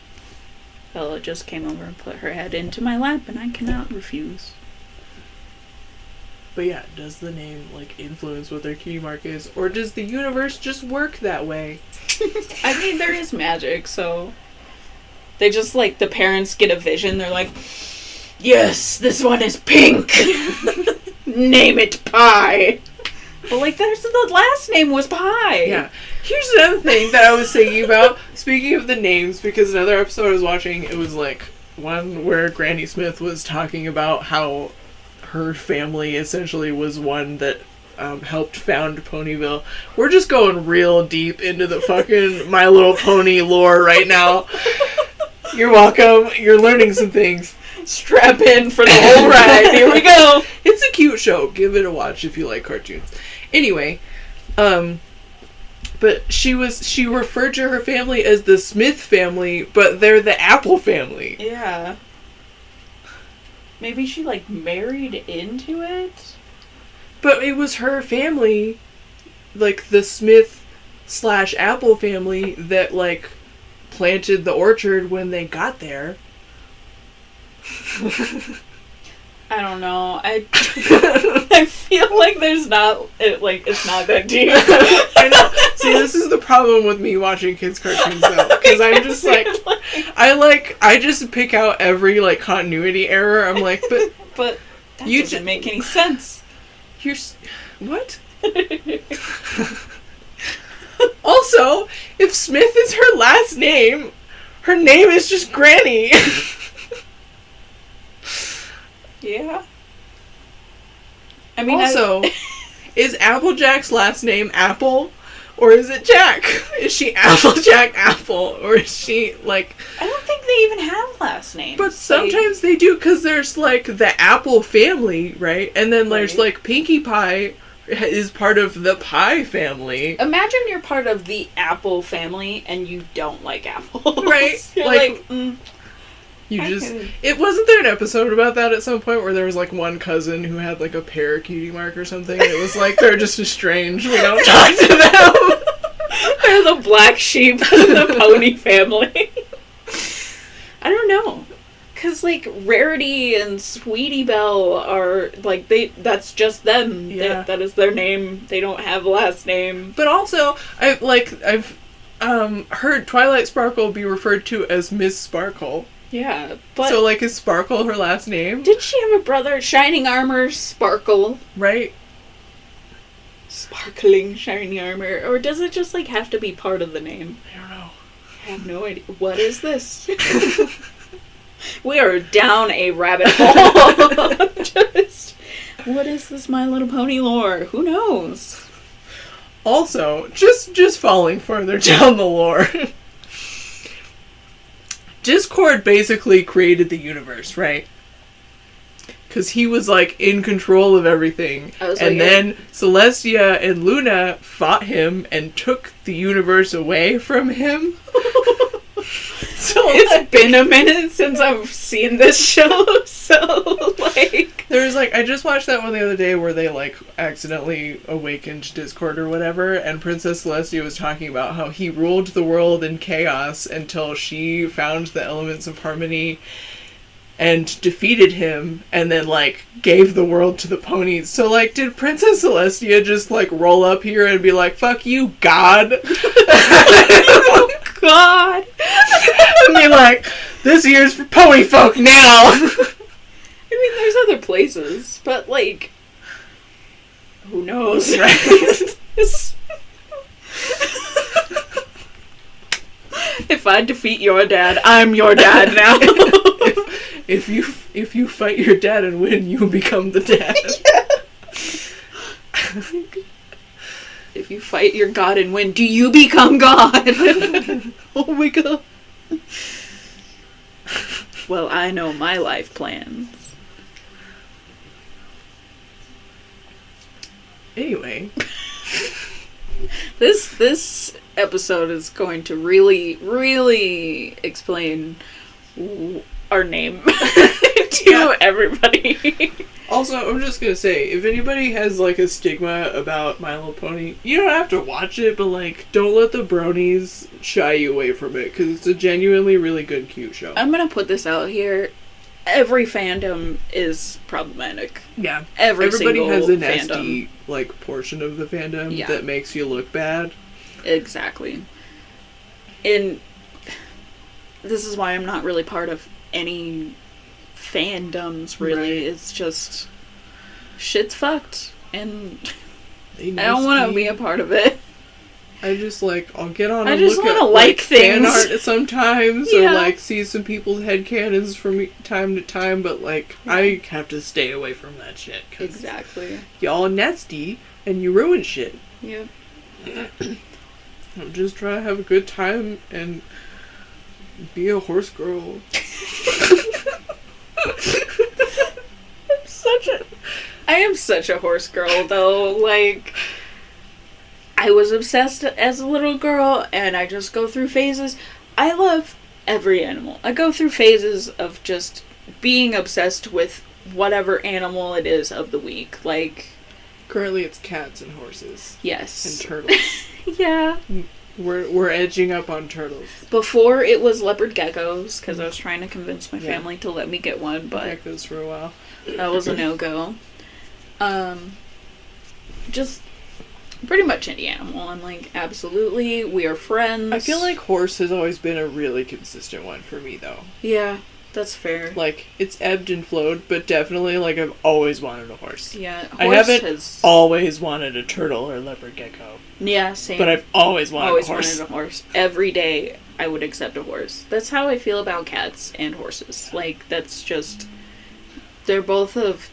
Bella just came over and put her head into my lap, and I cannot refuse. But yeah, does the name influence what their cutie mark is, or does the universe just work that way? I mean, there is magic, so they just the parents get a vision. They're like, "Yes, this one is pink. Name it Pie." But there's the last name was Pie. Yeah. Here's another thing that I was thinking about. Speaking of the names, because another episode I was watching, it was one where Granny Smith was talking about how her family essentially was one that helped found Ponyville. We're just going real deep into the fucking My Little Pony lore right now. You're welcome. You're learning some things. Strap in for the whole ride. Here we go. It's a cute show. Give it a watch if you like cartoons. Anyway, but she referred to her family as the Smith family, but they're the Apple family. Yeah. Maybe she married into it? But it was her family, the Smith / Apple family, that planted the orchard when they got there. I don't know. I feel like there's not it's not that deep. I know. See, this is the problem with me watching kids cartoons though, because I'm just I just pick out every continuity error. I'm like, but that You doesn't ju- make any sense. what? Also, if Smith is her last name, her name is just Granny. Yeah. I mean, Also, is Applejack's last name Apple? Or is it Jack? Is she Applejack Apple? Or is she I don't think they even have last names. But sometimes they do, because there's the Apple family, right? And then there's Right. Pinkie Pie is part of the Pie family. Imagine you're part of the Apple family and you don't like apples. Right. You're You I just... can- It wasn't there an episode about that at some point where there was one cousin who had a pear cutie mark or something? It was they're just estranged. We don't talk to them. They're the black sheep of the pony family. I don't know. Because, Rarity and Sweetie Belle are, that's just them. Yeah. That is their name. They don't have a last name. But also, I've heard Twilight Sparkle be referred to as Miss Sparkle. Yeah, but... So, is Sparkle her last name? Did she have a brother? Shining Armor Sparkle. Right? Sparkling shiny armor. Or does it just, have to be part of the name? I don't know. I have no idea. What is this? We are down a rabbit hole. Just... What is this My Little Pony lore? Who knows? Also, just falling further down the lore. Discord basically created the universe, right? Because he was in control of everything. And then Celestia and Luna fought him and took the universe away from him. So it's been a minute since I've seen this show, so there's I just watched that one the other day where they accidentally awakened Discord or whatever, and Princess Celestia was talking about how he ruled the world in chaos until she found the elements of harmony and defeated him, and then gave the world to the ponies. So did Princess Celestia just roll up here and be like, "Fuck you, God"? oh God. And be "This year's for pony folk now." I mean, there's other places, but who knows, Right? If I defeat your dad, I'm your dad now. If you fight your dad and win, you become the dad. If you fight your god and win, do you become God? Oh my god. Well, I know my life plans. Anyway. This episode is going to really explain our name to everybody. Also, I'm just gonna say, if anybody has, like, a stigma about My Little Pony, you don't have to watch it, but, like, don't let the bronies shy you away from it, because it's a genuinely really good, cute show. I'm gonna put this out here. Every fandom is problematic. Yeah. Everybody Everybody has a fandom. nasty, like, portion of the fandom that makes you look bad. Exactly. And this is why I'm not really part of any fandoms, really. Right. It's just shit's fucked, and They I don't want to be a part of it. I just, like, I'll get on I and just look at, wanna like fan things. art sometimes, Yeah. or, like, see some people's headcanons from time to time, but, like, I have to stay away from that shit. 'Cause Exactly. y'all nasty, and you ruin shit. Yeah. I'm just trying to have a good time and be a horse girl. I am such a horse girl, though. Like, I was obsessed as a little girl, and I just go through phases. I love every animal. I go through phases of just being obsessed with whatever animal it is of the week. Like, Currently it's cats and horses. yes. And turtles. Yeah. We're edging up on turtles. Before it was leopard geckos, because I was trying to convince my Yeah. family to let me get one, but Geckos for a while. that was a no-go. Just pretty much any animal. I'm like, absolutely, we are friends. I feel like horse has always been a really consistent one for me, though. Yeah, that's fair. Like, it's ebbed and flowed, but definitely, like, I've always wanted a horse. Yeah, I horse haven't has... always wanted a turtle or leopard gecko, Yeah, same. but I've always wanted always a horse. wanted a horse. Every day, I would accept a horse. That's how I feel about cats and horses. Like, that's just... They're both of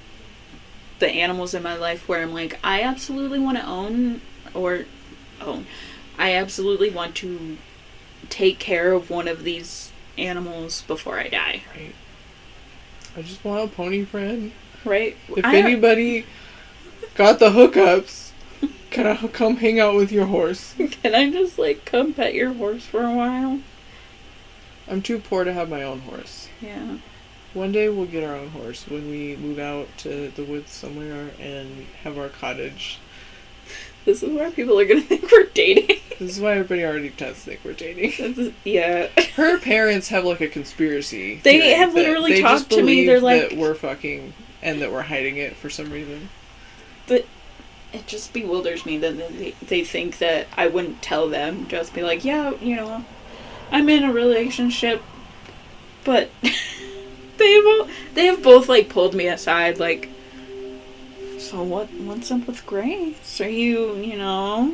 the animals in my life where I'm like, I absolutely want to own. I absolutely want to take care of one of these animals before I die. Right. I just want a pony friend. Right? If anybody got the hookups, can I come hang out with your horse? Can I just, like, come pet your horse for a while? I'm too poor to have my own horse. Yeah. One day we'll get our own horse when we move out to the woods somewhere and have our cottage. This is where people are gonna think we're dating. This is why everybody already does think we're dating. Yeah. Her parents have, like, a conspiracy. They theory have that literally they talked just to me, believe they're like- that we're fucking and that we're hiding it for some reason. It just bewilders me that they think that I wouldn't tell them. Just be like, yeah, you know, I'm in a relationship, but they have both, like, pulled me aside, like, so what's up with Grace? Are you know,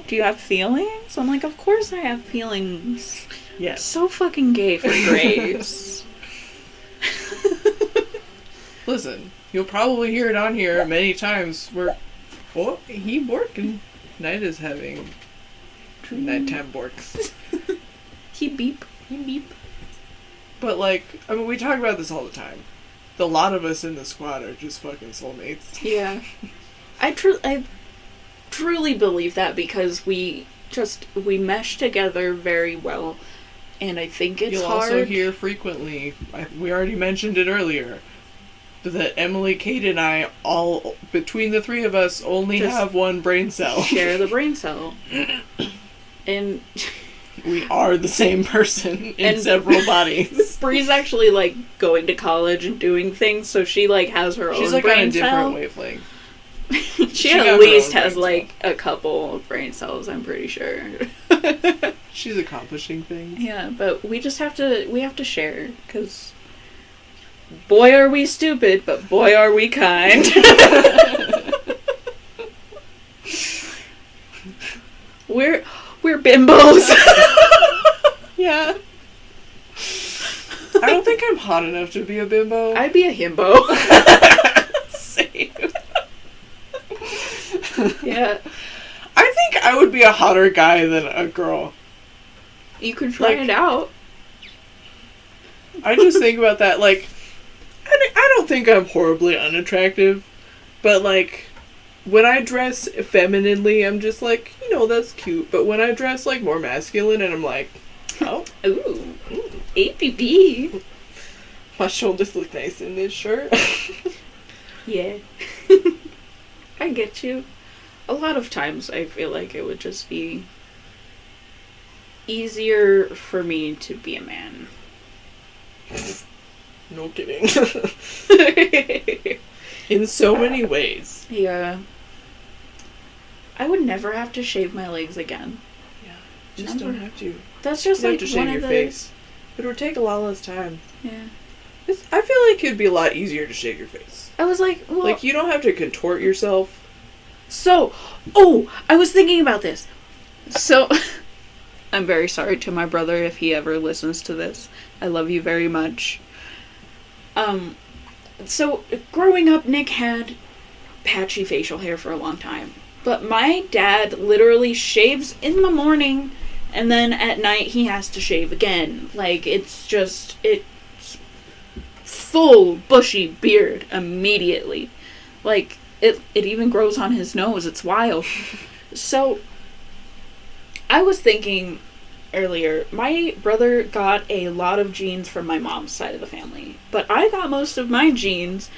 do you have feelings? I'm like, of course I have feelings. Yes. So fucking gay for Grace. Listen, you'll probably hear it on here many times where, oh, he borking. Night is having nighttime borks. He beep. But, like, I mean, we talk about this all the time. The lot of us in the squad are just fucking soulmates. Yeah. I truly believe that because we mesh together very well, and I think it's You'll hard. also hear frequently, we already mentioned it earlier, that Emily, Kate, and I, all, between the three of us, only Just have one brain cell. share the brain cell. And We are the same person in And- several bodies. Bree's actually, like, going to college and doing things, so she, like, has her She's, own like, on a brain different cell. wavelength. She got at her least own has, brain like, a couple of brain cells, I'm pretty sure. She's accomplishing things. Yeah, but we have to share, because boy are we stupid, but boy are we kind. We're bimbos. hot enough to be a bimbo. I'd be a himbo. Same. Yeah. I think I would be a hotter guy than a girl. You could try Like- it out. I just think about that, like, I don't think I'm horribly unattractive, but, like, when I dress femininely, I'm just like, that's cute. But when I dress, like, more masculine, and I'm like, oh, Ooh. APB. my shoulders look nice in this shirt. Yeah. I get you. A lot of times I feel like it would just be easier for me to be a man. No kidding. In so many ways. Yeah. I would never have to shave my legs again. Just Never. don't have to. That's just You like have to one shave of your the face. It would take a lot less time. Yeah. I feel like it'd be a lot easier to shave your face. I was like, well, Like, you don't have to contort yourself. so, I was thinking about this. So, I'm very sorry to my brother if he ever listens to this. I love you very much. So, growing up, Nick had patchy facial hair for a long time. But my dad literally shaves in the morning, and then at night he has to shave again. Like, it's full bushy beard immediately. Like, it even grows on his nose. It's wild. So, I was thinking earlier, my brother got a lot of genes from my mom's side of the family, but I got most of my genes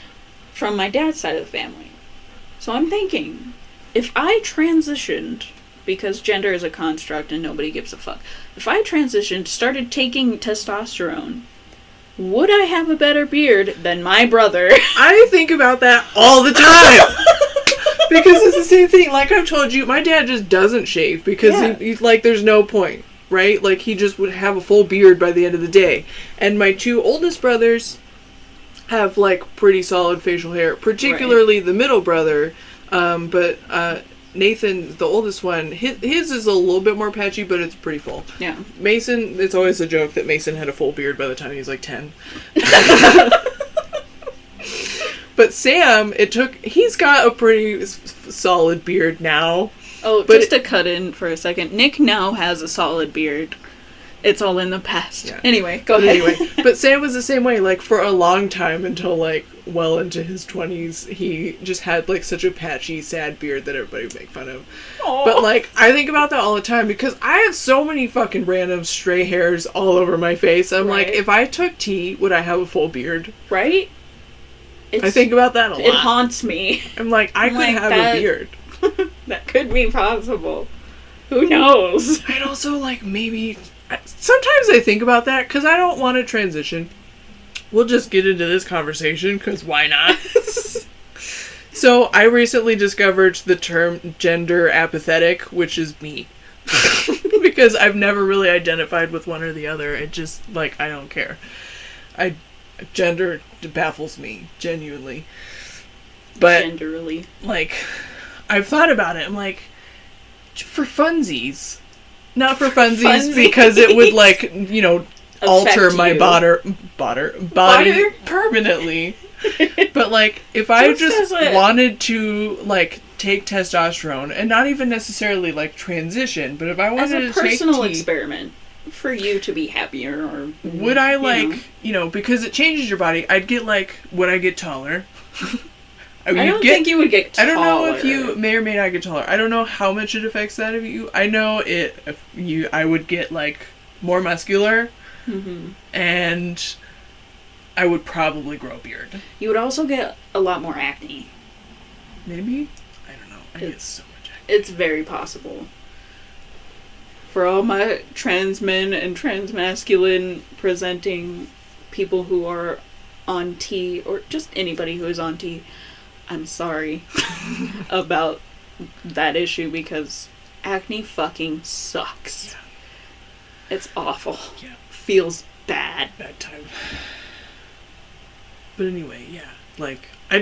from my dad's side of the family. So I'm thinking, if I transitioned, because gender is a construct and nobody gives a fuck, if I transitioned, started taking testosterone, would I have a better beard than my brother? I think about that all the time. Because it's the same thing. Like I've told you, my dad just doesn't shave because Yeah. he's like, there's no point, right? Like, he just would have a full beard by the end of the day. And my two oldest brothers have, like, pretty solid facial hair, particularly the middle brother. But Nathan, the oldest one, his is a little bit more patchy, but it's pretty full. Yeah. Mason, it's always a joke that Mason had a full beard by the time he was like 10. But Sam, he's got a pretty solid beard now. Oh, But just to cut in for a second, Nick now has a solid beard. It's all in the past. Yeah. Anyway, go But ahead. anyway, but Sam was the same way. Like, for a long time, until, like, well into his 20s, he just had, like, such a patchy, sad beard that everybody would make fun of. Aw. But, like, I think about that all the time because I have so many fucking random stray hairs all over my face. I'm like, Right. if I took tea, would I have a full beard? Right? I think about that a lot. It haunts me. I'm like, I I'm could like, have that- a beard. That could be possible. Who knows? I'd also, like, maybe... Sometimes I think about that because I don't want to transition. We'll just get into this conversation because why not? So, I recently discovered the term gender apathetic, which is me. Because I've never really identified with one or the other. It just, like, I don't care. Gender baffles me, genuinely. But, Genderly. like, I've thought about it. I'm like, for funsies. Not for funsies, Funsies. because it would, like, alter Affect my you. body Butter? permanently. But, like, if I Just just as a- wanted to, like, take testosterone, and not even necessarily, like, transition, but if I As wanted a to take personal T, experiment for you to be happier or would I, like, know. because it changes your body, I'd get, like, would I get taller? I don't think you would get I taller. don't know if you may or may not get taller. I don't know how much it affects that of you. I know I would get, like, more muscular, and I would probably grow a beard. You would also get a lot more acne. Maybe? I don't know. I get It's- so much acne. It's very possible. For all my trans men and trans masculine presenting people who are on T, or just anybody who is on T, I'm sorry about that issue because acne fucking sucks. It's awful. Yeah. Feels bad. Bad time. But anyway, yeah. Like, I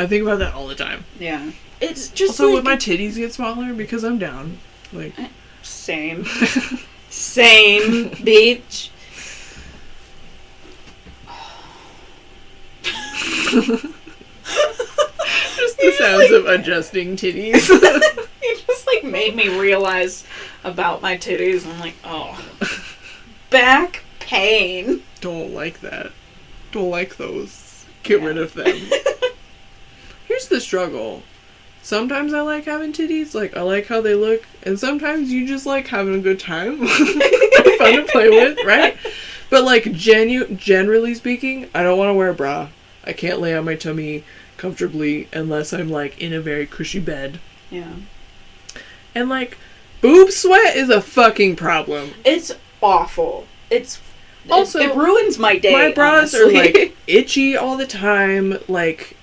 think about that all the time. Yeah. It's just Also, like would my titties get smaller because I'm down? Like, same. Same, bitch. Just the sounds of adjusting titties. You just like made me realize about my titties. I'm like, oh, back pain. Don't like that. Don't like those. Get rid of them. Here's the struggle. Sometimes I like having titties, like I like how they look, and sometimes you just like having a good time. They're fun to play with, right? But like generally speaking, I don't want to wear a bra. I can't lay on my tummy comfortably unless I'm like in a very cushy bed. Yeah. And like boob sweat is a fucking problem. It's awful. Also, it ruins my day. My bras honestly. are like itchy all the time, like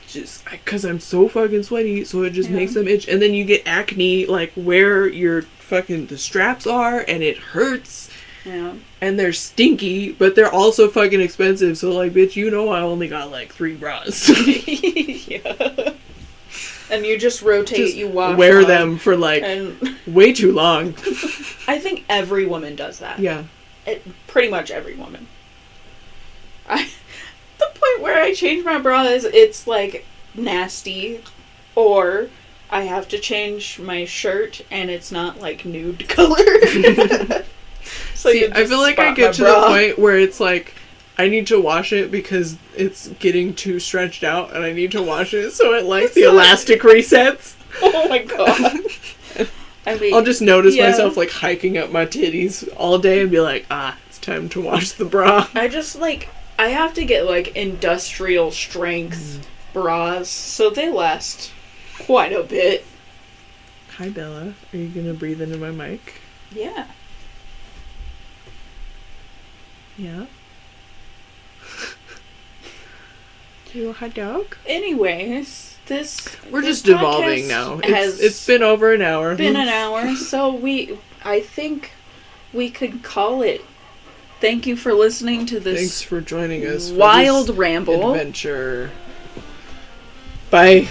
just because I'm so fucking sweaty, so it just makes them itch. And then you get acne like where your fucking the straps are, and it hurts. Yeah. And they're stinky, but they're also fucking expensive. So like, bitch, you know I only got like 3 bras. Yeah. And you just rotate, Just you wash wear on, them for like and way too long. I think every woman does that. Yeah. Pretty much every woman. The point where I change my bra is it's like nasty, or I have to change my shirt and it's not like nude color. So See, I feel like I get to the point where it's like I need to wash it because it's getting too stretched out, and I need to wash it so it like the elastic resets. Oh my god. I mean, I'll just notice yeah. myself like hiking up my titties all day and be like, it's time to wash the bra. I have to get like industrial strength bras, so they last quite a bit. Hi Bella, are you gonna breathe into my mic? Yeah. Yeah. You a hot dog? Anyways, We're this just devolving podcast now. has It's been over an hour. been an hour, so I think we could call it. Thank you for listening to this Thanks for joining us for wild this ramble. adventure. Bye.